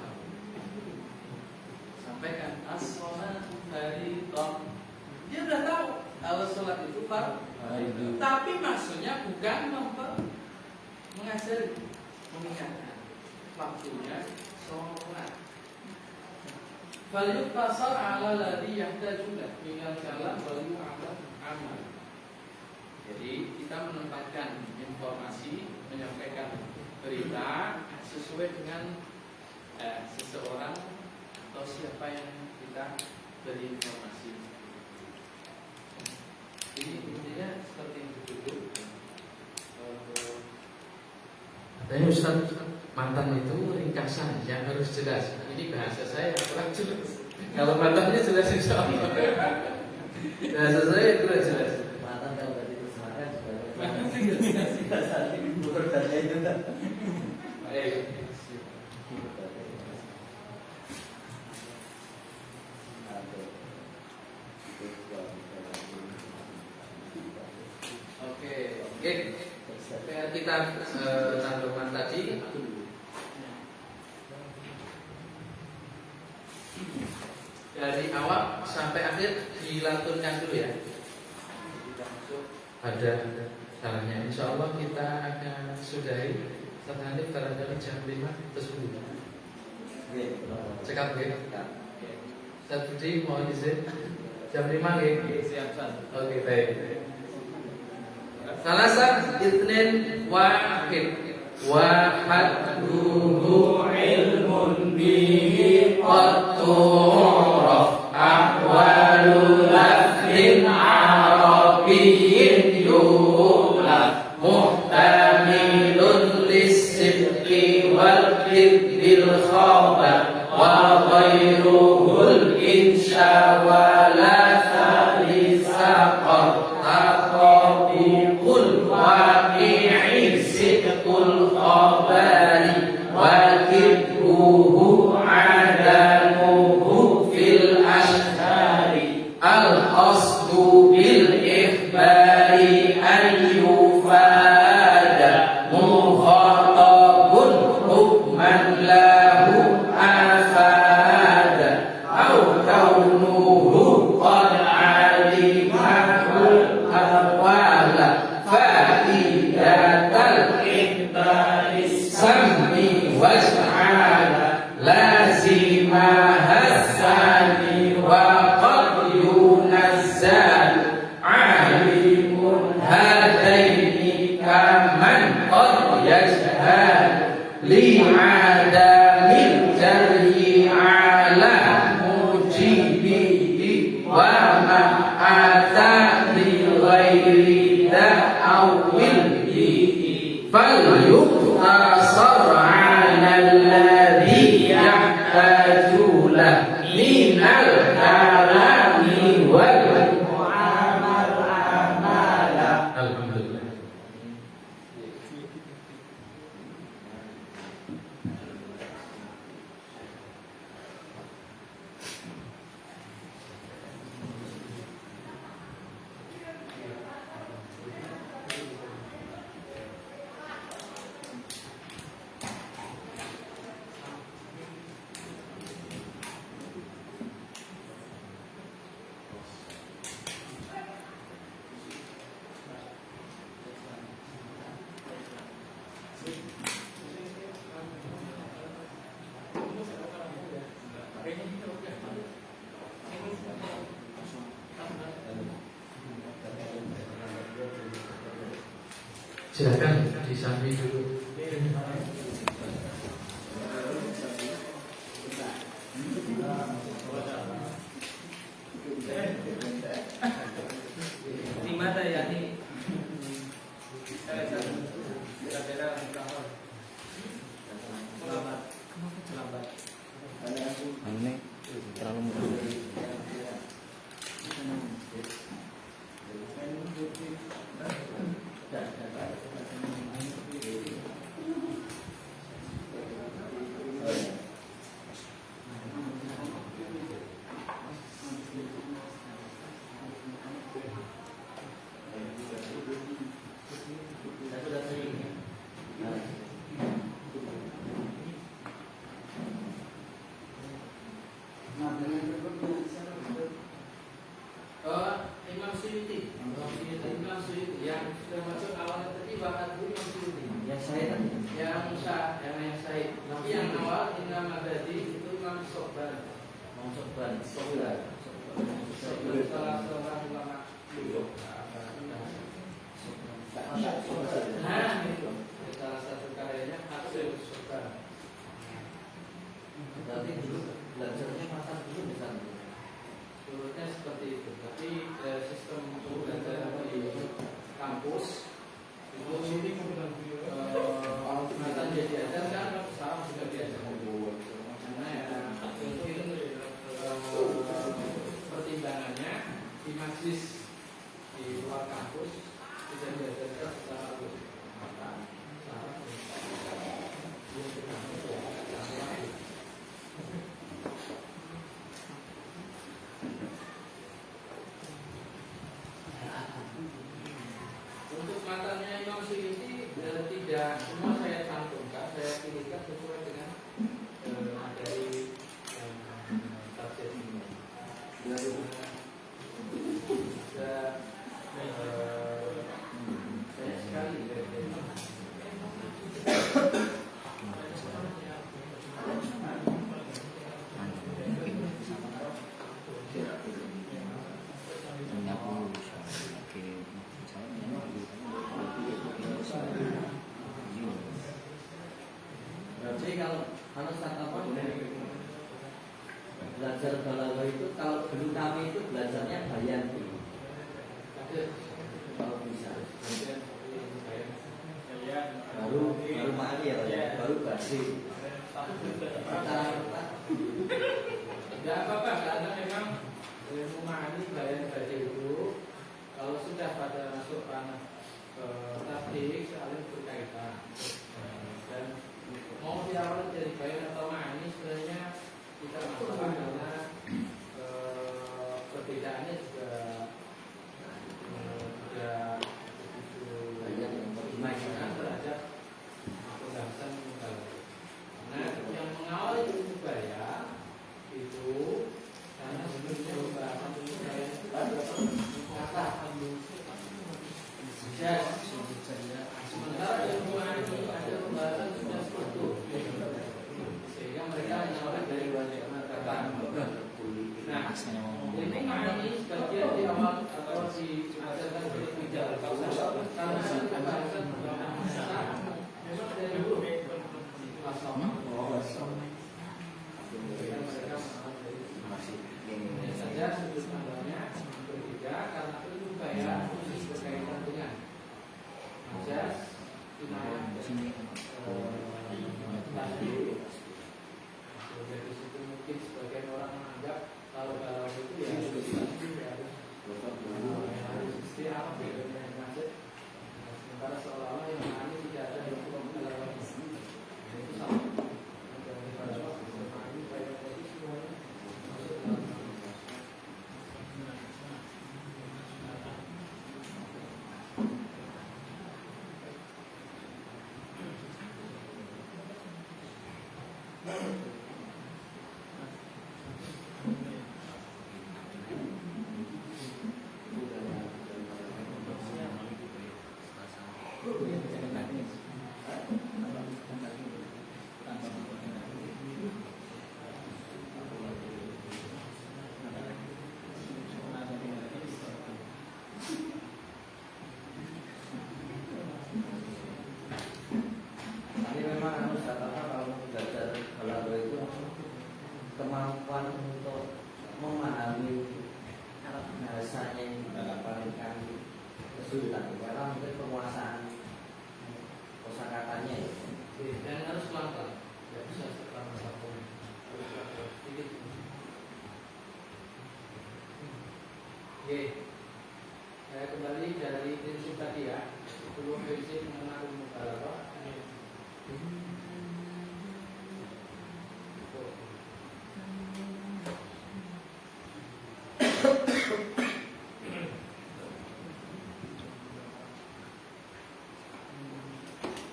Sampaikan as-sholat fardhon. Dia sudah tahu kalau sholat itu fardhu, tapi maksudnya bukan mengajari, mengingatkan waktunya sholat. Fal yuqasar 'ala alladhi yahtaju minal kalam wal amal. Jadi kita menempatkan informasi, menyampaikan berita sesuai dengan seseorang atau siapa yang kita beri informasi. Jadi intinya seperti itu. Katanya Ustaz, mantan itu ringkasan yang harus jelas. Ini bahasa saya kurang jelas. Kalau mantannya jelas insya Allah. Bahasa saya kurang jelas. Mantan kalau berarti itu semangat juga. Bahasa itu berbahasa itu kan. Oke. Kita cantumkan tadi dari awal sampai akhir dilantunkan dulu ya. Ada salahnya. Insya Allah kita akan sudahi setelah barangkali jam 5 atau 10. Cekap ya. Ustaz Budi mohon izin jam 5 ya. Siap. Oke baik. Salasan itsnin wahid wahaduhu ilmun bihi qad turaf ahwalu lafzin arabiyyin yulaf muhtamilun lis-sidqi wal kidbil khabar wa ghairuhul insya wa la thalisa qad taqabul wa ajulah minal kalami wal mu'amal amala. Alhamdulillah. Silakan disambi dulu. Di mana ya ini? Ini terlalu mudah. Imam Suyuti yang sudah masuk awal tadi bakat dulu Imam Suyuti. Ya saya tadi. Yang Said. Tapi yang awal Imam Abadi itu Imam Soban. Masuk ban. Sobat. Salah seorang ulama dulu. Nah, itu salah satu karyanya Asyul Soban. Berarti dulu belajarnya matang dulu di sana. Menurutnya seperti itu. Tapi sistem pembelajaran di kampus itu mantan dia diajarkan, sekarang juga diajarkan. Karena ya mungkin pertimbangannya di majlis di luar kampus tidak diajarkan secara utuh. Untuk matanya Imam Suyuti tidak semua saya cantumkan, saya pilihkan sesuai dengan materi tafsir ini. Ada banyak sekali. Berarti kalau belajar balaghah itu kalau dulu kami itu belajarnya bayan dulu. Kalau bisa. Baru mari ya, baru basi. Tidak apa-apa karena memang ilmu ma'ani bayan baca itu kalau sudah pada masuk ranah tasdik saling berkaitan. Dan mau diawali dari bayan atau ma'ani sebenarnya kita masalah karena perbedaannya juga Banyak yang dimainkan terhadap pembahasan karena yang mengawali ilmu bayan itu karena sebelumnya pembahasan ilmu bayan itu ada kata sementara ilmu ma'ani ada pembahasan sudah struktur sehingga mereka menawar dari kata. Nah, ilmu ma'ani sebagian di awal atau diajarkan oleh tidak karena pembahasan memang dari dulu ini saja sudut pandangnya berbeda karena ilmu bayan khusus berkaitan dengan majas, tasbih, dari mungkin sebagian orang menganggap kalau itu ya harus istiqamah dengan masjid. Sementara seolah-olah yang ini tidak ada hukum halal itu sama. Ini memang harus katakan kalau belajar balago itu kemampuan untuk memahami bahasanya yang mendapatkan kesulitan karena mungkin penguasaan kosakatanya ya. Dan harus pelan-pelan, tidak bisa serta-merta sedikit. Oke, saya kembali dari prinsip tadi ya, 10 prinsip mengenai ilmu balaghah.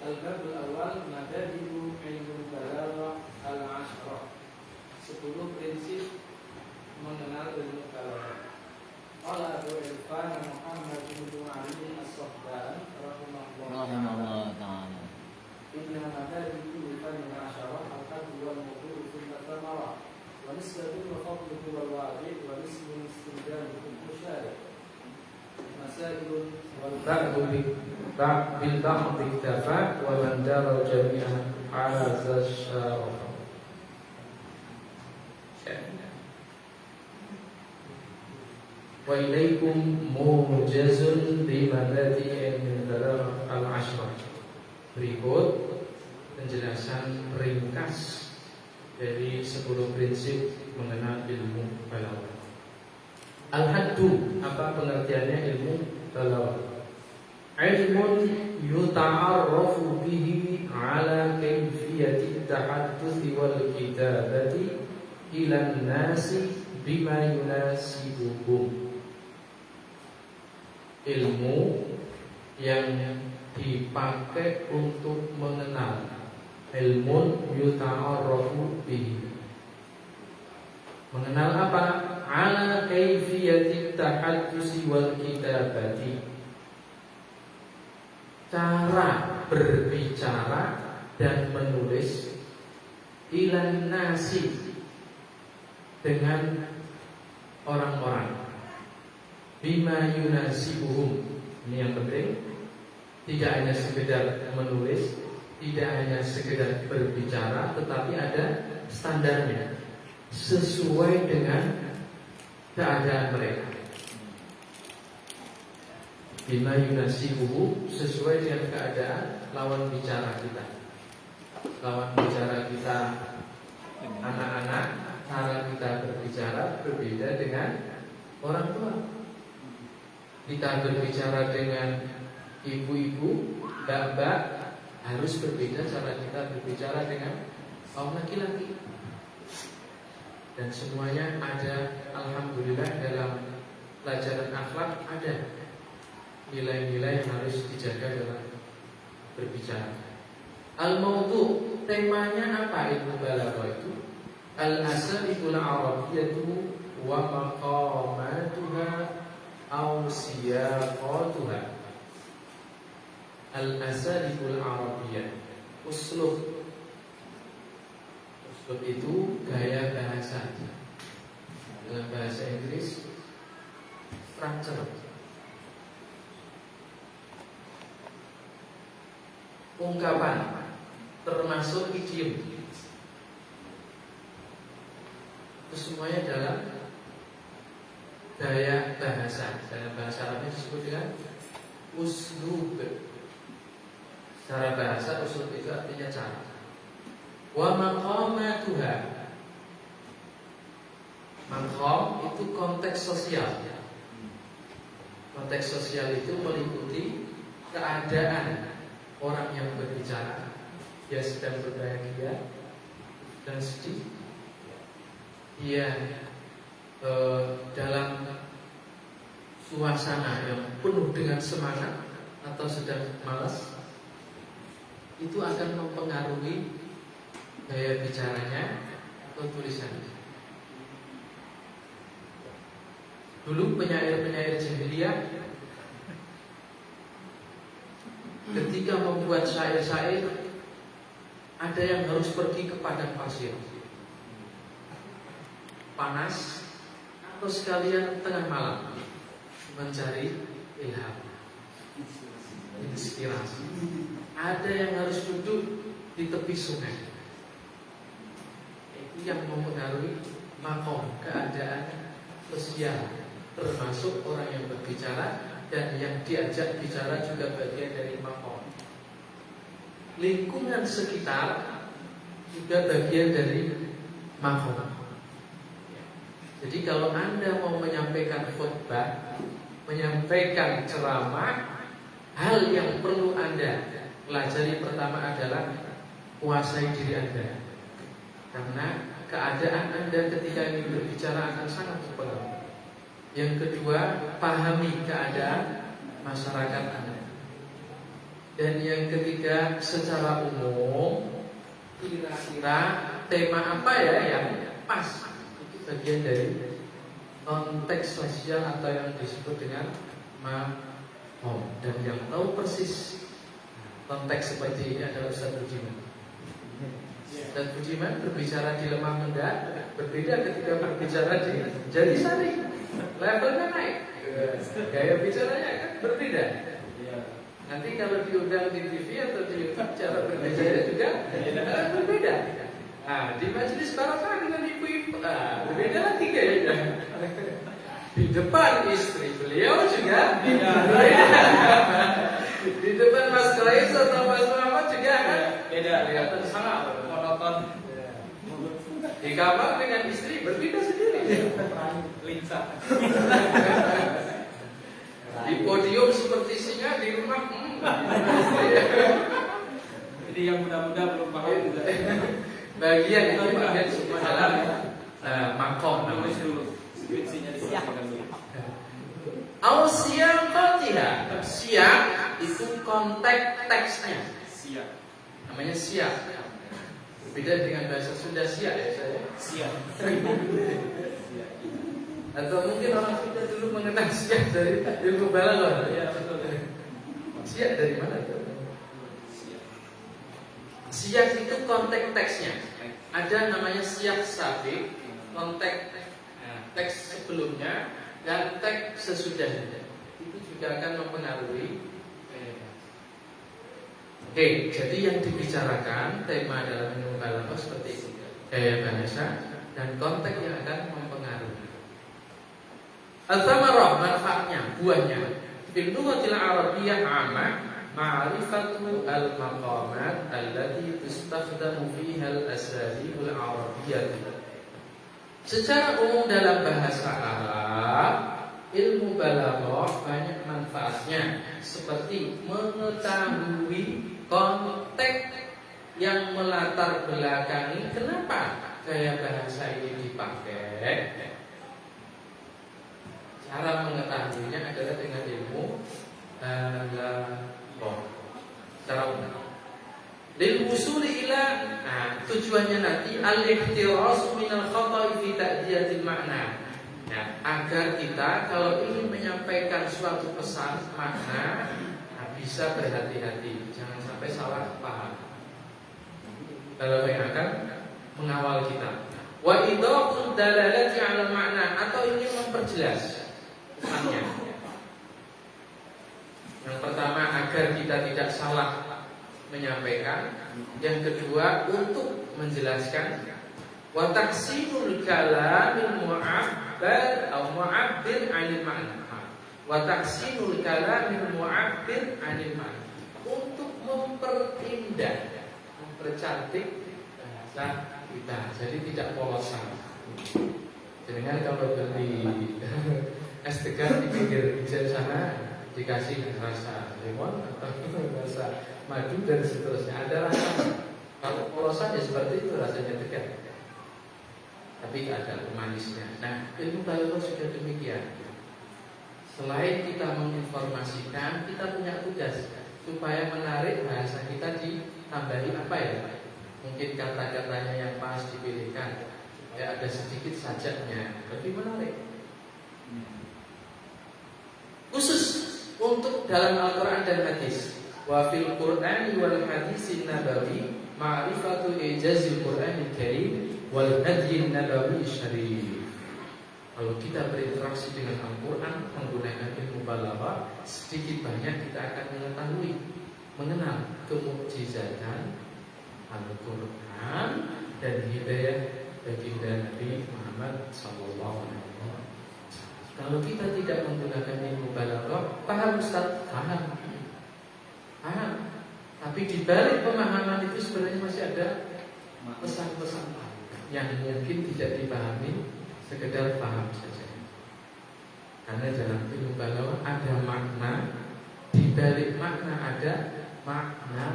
Al-Babul Awal Mabadi'u Ilmu Balaghah Al-Ashrah, 10 prinsip mengenal ilmu balaghah. Qala Abu Irfan Muhammad bin Ali As-Sahban rahimahullah ta'ala. Inna mabadi'u ilmu al-ashrah al-qadru wal-mawdu'u fil mutamarat wa nisbatu wa fadluhu wal-wadi' wa nisbun istinjaluhu musyarih masailun wal-ba'du bil-ba'd iktafa wa man dara jami'an haza syarafa. Wa ilaikum mujazun bi mabadi'il balaghah al-ashrah. Berikut penjelasan ringkas dari 10 prinsip mengenal ilmu balaghah. Al-haddu, apa pengertiannya ilmu balaghah? Ilmun yuta'arrafu bihi ala kayfiyati tahadduthi wal kitabati ila nasi bima yunasibuhum. Ilmu yang dipakai untuk mengenal, ilmun yuta'arrafu bihi. Mengenal apa? Ala kayfiyati tahaddusi wal kitabati. Cara berbicara dan menulis ilan nasi, dengan orang-orang, bima yunasibuhum. Ini yang penting. Tidak hanya sekedar menulis, tidak hanya sekedar berbicara, tetapi ada standarnya sesuai dengan keadaan mereka. Bima yunasibuhum, sesuai dengan keadaan lawan bicara kita. Lawan bicara kita anak-anak, cara kita berbicara berbeda dengan orang tua. Kita berbicara dengan ibu-ibu, mbak-mbak, harus berbeda cara kita berbicara dengan kaum laki-laki. Dan semuanya ada, alhamdulillah, dalam pelajaran akhlak ada nilai-nilai yang harus dijaga dalam berbicara. Al-mawdu', temanya apa ilmu balaghah itu? Al-asalibul arabiyyatu wa maqamatuha aw siyaqatuha. Al-asalibul arabiyyah, uslub. Uslub itu gaya bahasa. Dalam bahasa Inggris, structure. Ungkapan, termasuk idiom. Itu semuanya dalam gaya bahasa. Dalam bahasa Arabnya disebut dengan uslub. Secara bahasa uslub itu artinya cara. Wa maqamatuha, Maqam itu konteks sosial. Konteks sosial itu meliputi keadaan orang yang berbicara, dia sedang berbahagia dan sedih, dia dalam suasana yang penuh dengan semangat atau sedang malas. Itu akan mempengaruhi gaya bicaranya atau tulisannya. Dulu penyair-penyair jahiliyah ketika membuat syair-syair, ada yang harus pergi ke padang pasir, panas, atau sekalian tengah malam mencari ilham, inspirasi. Ada yang harus duduk di tepi sungai. Itu yang mempengaruhi makom, keadaan sosial, termasuk orang yang berbicara dan yang diajak bicara juga bagian dari makom. Lingkungan sekitar juga bagian dari makom. Jadi kalau Anda mau menyampaikan khutbah, menyampaikan ceramah, hal yang perlu Anda pelajari pertama adalah kuasai diri Anda. Karena keadaan Anda ketika ingin berbicara akan sangat berpengaruh. Yang kedua, pahami keadaan masyarakat Anda. Dan yang ketiga, secara umum, kira-kira tema apa ya yang pas. Itu bagian dari konteks sosial atau yang disebut dengan makom. Dan yang tahu persis konteks seperti ini adalah Ustaz Budiman. Ustaz Budiman berbicara di Lemah Mendak berbeda ketika berbicara di Jatisari. Levelnya naik, gaya bicaranya kan berbeda. Nanti kalau diundang di TV atau di YouTube cara berbicara juga berbeda. Nah, di majelis barokah dengan ibu-ibu berbeda lagi gayanya. Di depan istri beliau juga berbeda. Di depan Mas Krais atau Mas Muhammad juga kan beda, kelihatan sangat monoton. Di kamar dengan istri berbeda sendiri. Lincah. Di podium seperti singa, di rumah Jadi yang muda-muda belum paham juga. bagian itu bagian semua dalam makom. Nulis dulu. Skripsinya disampaikan dulu. Al-siyam qatiha. Siyam itu konteks teksnya. Siap. Namanya siyam. Beda dengan bahasa Sunda siap ya saya. Siap. Atau mungkin orang Sunda dulu mengenal siap dari ilmu balaghah. Ya betul. Siap dari mana? Siap itu konteks teksnya. Ada namanya siap sabik, konteks teks sebelumnya dan teks sesudahnya. Itu juga akan mempengaruhi. Oke, jadi yang dibicarakan tema dalam ilmu balaghah seperti itu. Gaya bahasa dan konteks yang akan mempengaruhi. Al-thamarah, manfaatnya, buahnya. Fil lughatil arabiyyah 'amma ma'rifatu al-maqamat allati tustakhdamu fiha al-asalibul arabiyyah. Secara umum dalam bahasa Arab, ilmu balaghah banyak manfaatnya, seperti mengetahui konteks yang melatar belakangi kenapa gaya bahasa ini dipakai. Cara mengetahuinya adalah dengan ilmu balaghah. Cara umum. Lil wusuli ila, tujuannya nanti al-ihtirasu minal khata'i fi ta'diyatil ma'na. Ya, agar kita kalau ingin menyampaikan suatu pesan makna bisa berhati-hati, jangan sampai salah paham. Kalau yang akan mengawal kita. Wa idhaqul dalalati 'ala makna, atau ingin memperjelas pesannya. Yang pertama agar kita tidak salah menyampaikan, yang kedua untuk menjelaskan. Wa taqsimul kalamil mu'abbar atau mu'abbir 'anil ma'na. Wa taqsimul kalamil mu'abbir 'anil ma'na, untuk memperindah, mempercantik bahasa kita, jadi tidak polosan. Dengan kalau beli es degan di pinggir jalan sana dikasih rasa lemon atau rasa madu dan seterusnya, ada rasa. Kalau polosan ya seperti itu rasanya degan, tapi ada manisnya. Nah, ilmu balaghah juga demikian. Selain kita menginformasikan, kita punya tugas supaya menarik bahasa kita ditambahi apa ya? Mungkin kata-katanya yang pas dipilihkan, supaya ada sedikit sajaknya, lebih menarik. Khusus untuk dalam Al-Quran dan hadis. Wa fil Qur'ani wal hadisin nabawi ma'rifatu ijazil Qur'anil Karim wal hadyin nabawi syarif. Kalau kita berinteraksi dengan Al-Quran menggunakan ilmu balaghah, sedikit banyak kita akan mengetahui, mengenal kemukjizatan Al-Quran dan hidayah baginda Nabi Muhammad SAW. Kalau kita tidak menggunakan ilmu balaghah, paham Ustaz? Paham. Tapi di balik pemahaman itu sebenarnya masih ada pesan-pesan yang mungkin tidak dipahami, sekedar paham saja. Karena dalam ilmu balaghah ada makna, di balik makna ada makna.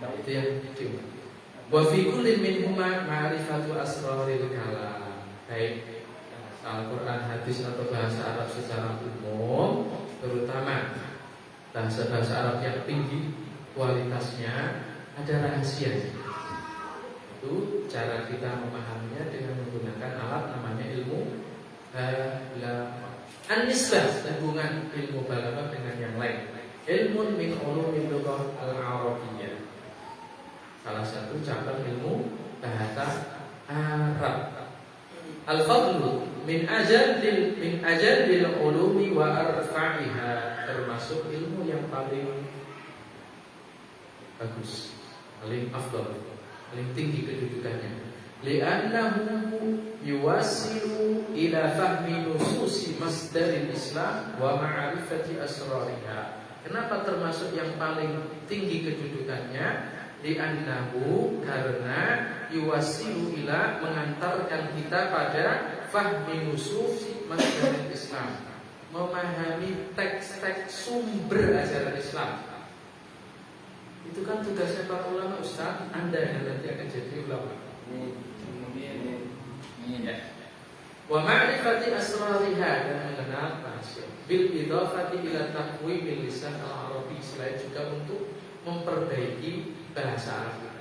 Itu yang kedua. Wa fi kullin minhuma ma'rifatu asraril kalam. Baik Al-Quran, hadis atau bahasa Arab secara umum, terutama bahasa-bahasa Arab yang tinggi kualitasnya, ada rahasia. Itu cara kita memahaminya dengan menggunakan alat namanya ilmu balaghah. An-nisbah, hubungan ilmu balaghah dengan yang lain. Ilmun min ulumil lughah al-arabiyyah. Salah satu cabang ilmu bahasa Arab. Al-fadlu min ajadil ulumi wa arfa'iha, termasuk ilmu yang paling bagus, paling afdal, paling tinggi kedudukannya. Li'annahu yuwasilu ila fahmi nususi masdaril Islam wa ma'rifati asrariha. Kenapa termasuk yang paling tinggi kedudukannya? Li'annahu, karena yuwasilu ila, mengantarkan kita pada fahmi nususi masdaril Islam, memahami teks-teks sumber ajaran Islam. Itu kan tugasnya para ulama, Ustaz. Anda yang nanti akan jadi ulama. Wa ma'rifati asrariha, dan mengenal rahasia. Bil idhafati ila taqwimil lisan al-arabi, selain juga untuk memperbaiki bahasa Arab.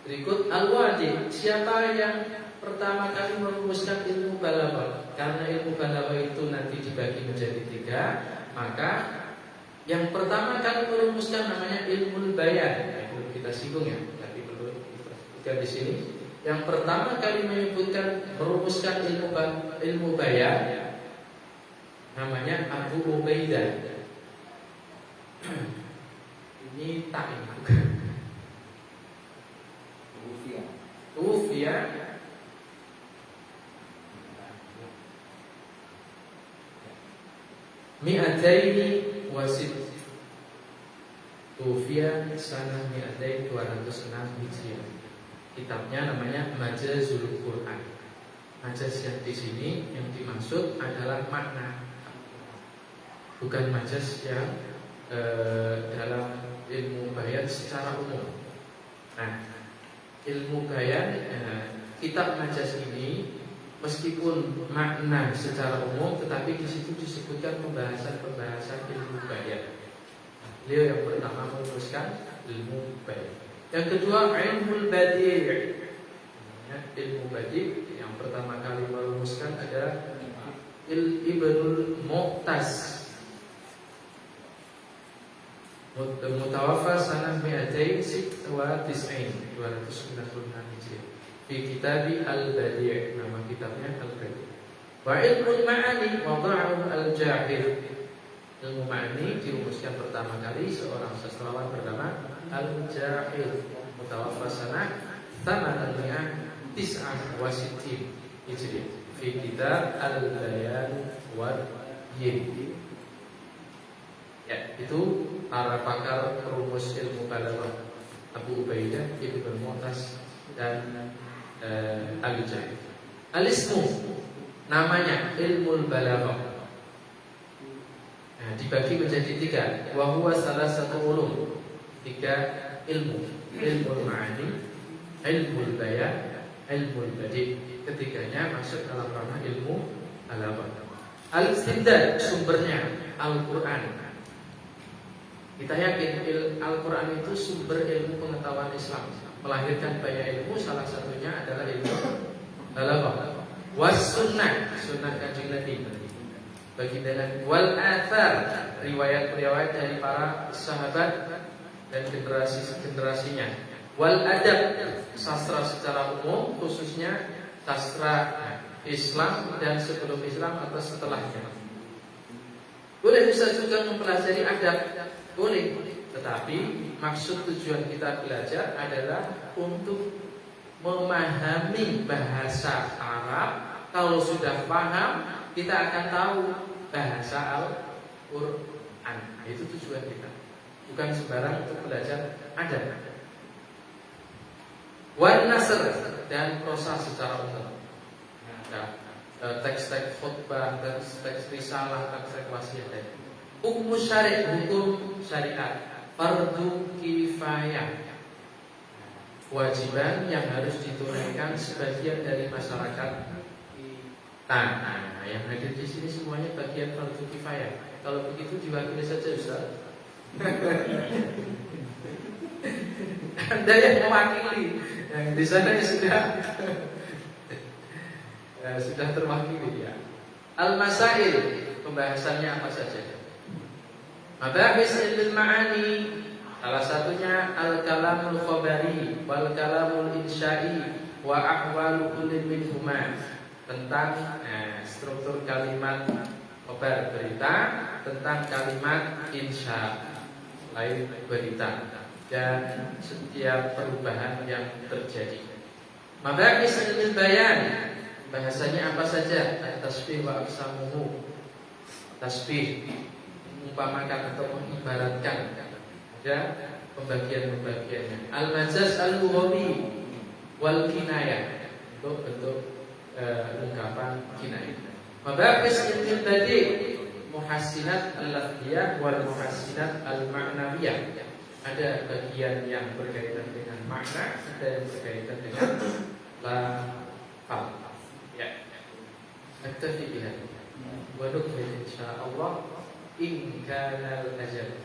Berikut al-wajib. Siapa yang pertama kali merumuskan ilmu balaghah? Karena ilmu balaghah itu nanti dibagi menjadi 3, maka yang pertama kali merumuskan namanya ilmu bayan. Belum kita singgung ya, tapi perlu kita di sini. Yang pertama kali merumuskan ilmu bayan namanya Abu Ubaidah. Ini tak ini bukan. Ufia. Mi'ataini wasit. Ufia sana mi'ataini 206 Hijriah. Kitabnya namanya Majazul Quran. Majaz yang di sini yang dimaksud adalah makna, bukan majaz yang dalam ilmu bayan secara umum. Nah, ilmu bayan, kitab majaz ini meskipun makna secara umum, tetapi di situ disebutkan pembahasan ilmu bayan. Beliau yang pertama merumuskan ilmu bayan. Yang kedua ilmu badi'. Ilmu badi' yang pertama kali merumuskan adalah Ibnul Mu'taz, mutawaffa sanah 296 Hijriah. Fi kitabi al-Badi', nama kitabnya al-Badi'. Wa ilmu ma'ani wada'ahu al-Jahir. Ilmu ma'ani dirumuskan pertama kali seorang sastrawan bernama al-Jahir, mutawaffa sanah 869 Hijriah. Fi kitab al-Bayan wal Yin. Ya, itu para pakar perumus ilmu balaghah. Abu Ubaidah, Ibnu Mu'tas, dan Al-Jaid. Al-ismu, namanya ilmul balaghah. Nah, dibagi menjadi 3. Wa huwa salasatu ulum. 3 ilmu. Ilmul ma'ani, ilmul bayan, ilmul badi'. Ketiganya masuk dalam ranah ilmu balaghah. Al-istidlal, sumbernya Al-Qur'an. Kita yakin Al-Quran itu sumber ilmu pengetahuan Islam. Melahirkan banyak ilmu, salah satunya adalah ilmu balaghah. Was sunnah, sunnah Kanjeng Nabi. Baginda Nabi. Wal athar, riwayat-riwayat dari para sahabat dan generasi-generasinya. Wal adab, sastra secara umum, khususnya sastra Islam dan sebelum Islam atau setelahnya. Boleh bisa juga mempelajari adab. Boleh, tetapi maksud tujuan kita belajar adalah untuk memahami bahasa Arab. Kalau sudah paham, kita akan tahu bahasa Al-Quran. Nah, itu tujuan kita. Bukan sembarang untuk belajar adab. Wan nasr, dan prosa secara umum. Nah, teks-teks khutbah, teks risalah, teks wasiat. Hukum syari', hukum syariat, fardu kifayah, kewajiban yang harus ditunaikan sebagian dari masyarakat. Nah, yang hadir di sini semuanya bagian fardu kifayah. Kalau begitu diwakili saja Ustaz. Anda yang mewakili, yang di sana sudah terwakili ya. Al-masail, pembahasannya apa saja? Mabahis ilmu ma'ani, salah satunya al-kalamul khabari wal kalamul insya'i wa ahwalu kulli minhuma, tentang struktur kalimat khabar berita, tentang kalimat insya lain berita, dan setiap perubahan yang terjadi. Mabahis ilmu bayan, bahasanya apa saja? Tasbih wa aqsamuhu, tasbih, mengumpamakan atau mengibaratkan, ada pembagian-pembagiannya. Al-majaz al-lughawi wal kinayah, bentuk ungkapan kinayah. Mabahis ilmu badi', muhassinat al-lafziyah wal muhassinat al-ma'nawiyah. Ada bagian yang berkaitan dengan makna, ada yang berkaitan dengan lafaz. Ya. Aktafi bihadza. Wa nukmil insyaallah in kana al-ajal.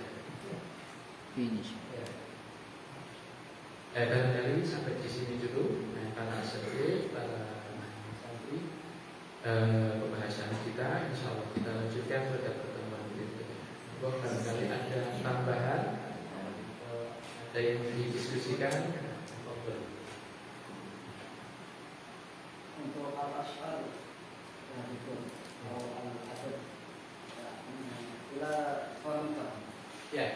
Barangkali sampai di sini dulu para asatidz, para santri, pembahasan kita. Insyaallah kita lanjutkan pada pertemuan berikutnya. Barangkali ada tambahan, ada yang didiskusikan. Untuk al-ash'ar, ya,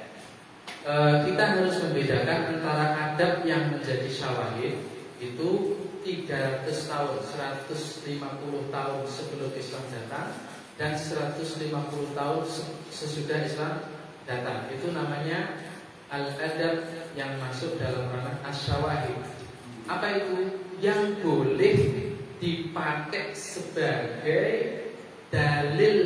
kita harus membedakan antara adab yang menjadi syawahid itu 300 tahun, 150 tahun sebelum Islam datang, dan 150 tahun sesudah Islam datang. Itu namanya al-adab yang masuk dalam ranah as-syawahid. Apa itu? Yang boleh dipakai sebagai dalil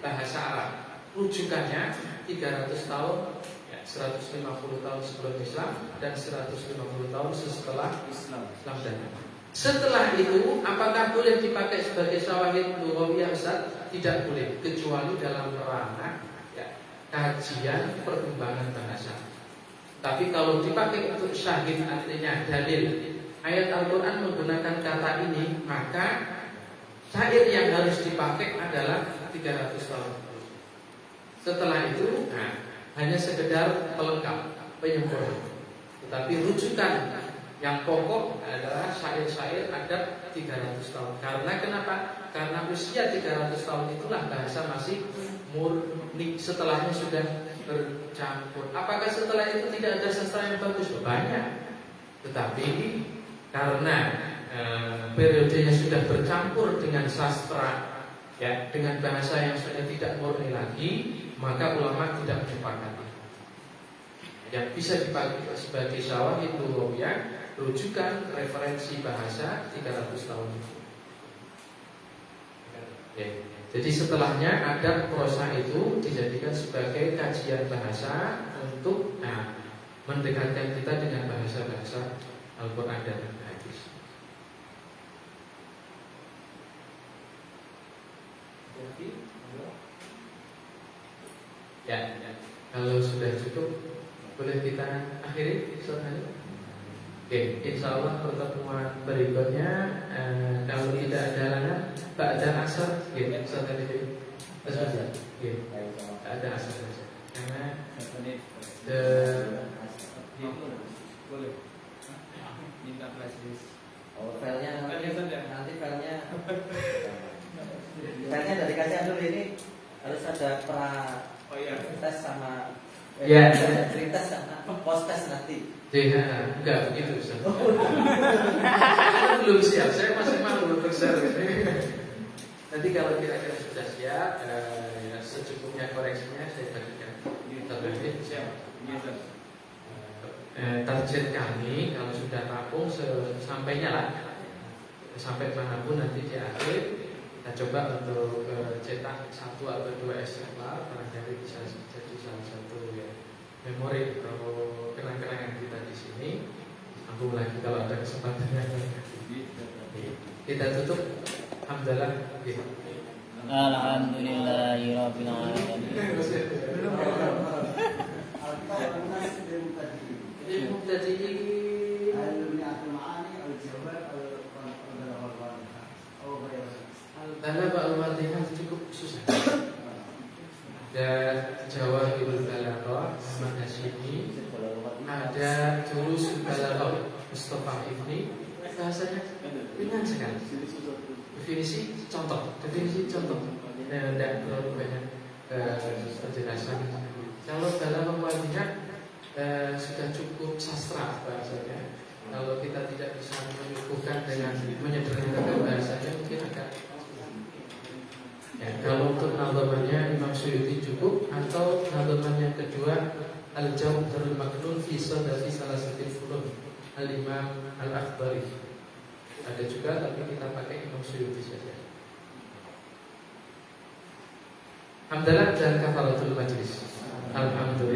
bahasa Arab. Rujukannya 300 tahun, 150 tahun sebelum Islam, dan 150 tahun setelah Islam datang. Setelah itu, apakah boleh dipakai sebagai syawahid lughawiyah Ustaz? Tidak boleh, kecuali dalam ranah kajian perkembangan bahasa. Tapi kalau dipakai untuk syahid, artinya dalil, ayat Al-Quran menggunakan kata ini, maka syair yang harus dipakai adalah 300 tahun. Setelah itu, hanya sekedar pelengkap, penyempurna. Tetapi rujukan yang pokok adalah syair-syair adab 300 tahun. Karena kenapa? Karena usia 300 tahun itulah bahasa masih murni. Setelahnya sudah bercampur. Apakah setelah itu tidak ada sastra yang bagus? Banyak. Tetapi karena periodenya sudah bercampur dengan sastra, dengan bahasa yang sudah tidak murni lagi, maka ulama tidak menyepakati. Yang bisa dipakai sebagai syawahid lughawiyah, rujukan referensi bahasa 300 tahun. Ya. Jadi setelahnya ada prosa itu dijadikan sebagai kajian bahasa untuk mendekatkan kita dengan bahasa-bahasa Al-Quran dan Hadis. Ya, kalau sudah cukup, boleh kita akhiri soalnya. Oke, insya Allah pertemuan berikutnya kalau tidak ada halangan ba'da asar, ya, soalnya itu. Ya, ada asar saja. Karena boleh minta flash disk. Oh, filenya nanti filenya dari kasih dulu ini harus ada tes sama cerita sama post tes nanti. Enggak begitu Ustaz. Belum siap, saya masih malu untuk share. Nanti kalau kira-kira sudah siap, ya secukupnya koreksinya saya bagikan. Terlebih siap. Target kami kalau sudah rampung sampainya lah, sampai manapun nanti di akhir kita coba untuk cetak 1 atau 2 eksemplar, barangkali bisa jadi salah satu ya, memori atau kenang-kenangan kita di sini. Sambung lagi kalau ada kesempatannya. Kita tutup. Alhamdulillah. Alhamdulillahirabbil alamin. Al-Balagha al-Wadihah cukup susah. Ada Jawahirul Balagha Muhammad Hasyimi, ada Jurus Balagha Mustafa Ibni. Bahasanya ringan sekali. Definisi contoh. Tidak terlalu banyak penjelasan. Kalau Balagha Wadihah sudah cukup sastra bahasanya. Kalau kita tidak bisa menyuguhkan dengan menyederhanakan bahasanya, mungkin agak. Ya, kalau untuk nadhamannya Imam Suyuti cukup, atau nadhaman yang kedua Al-Jawharul Maknun fi Sadati Salasatil Funun Al-Imam Al-Akhdari. Ada juga, tapi kita pakai Imam Suyuti saja. Alhamdulillah dan kafaratul majlis. Alhamdulillah.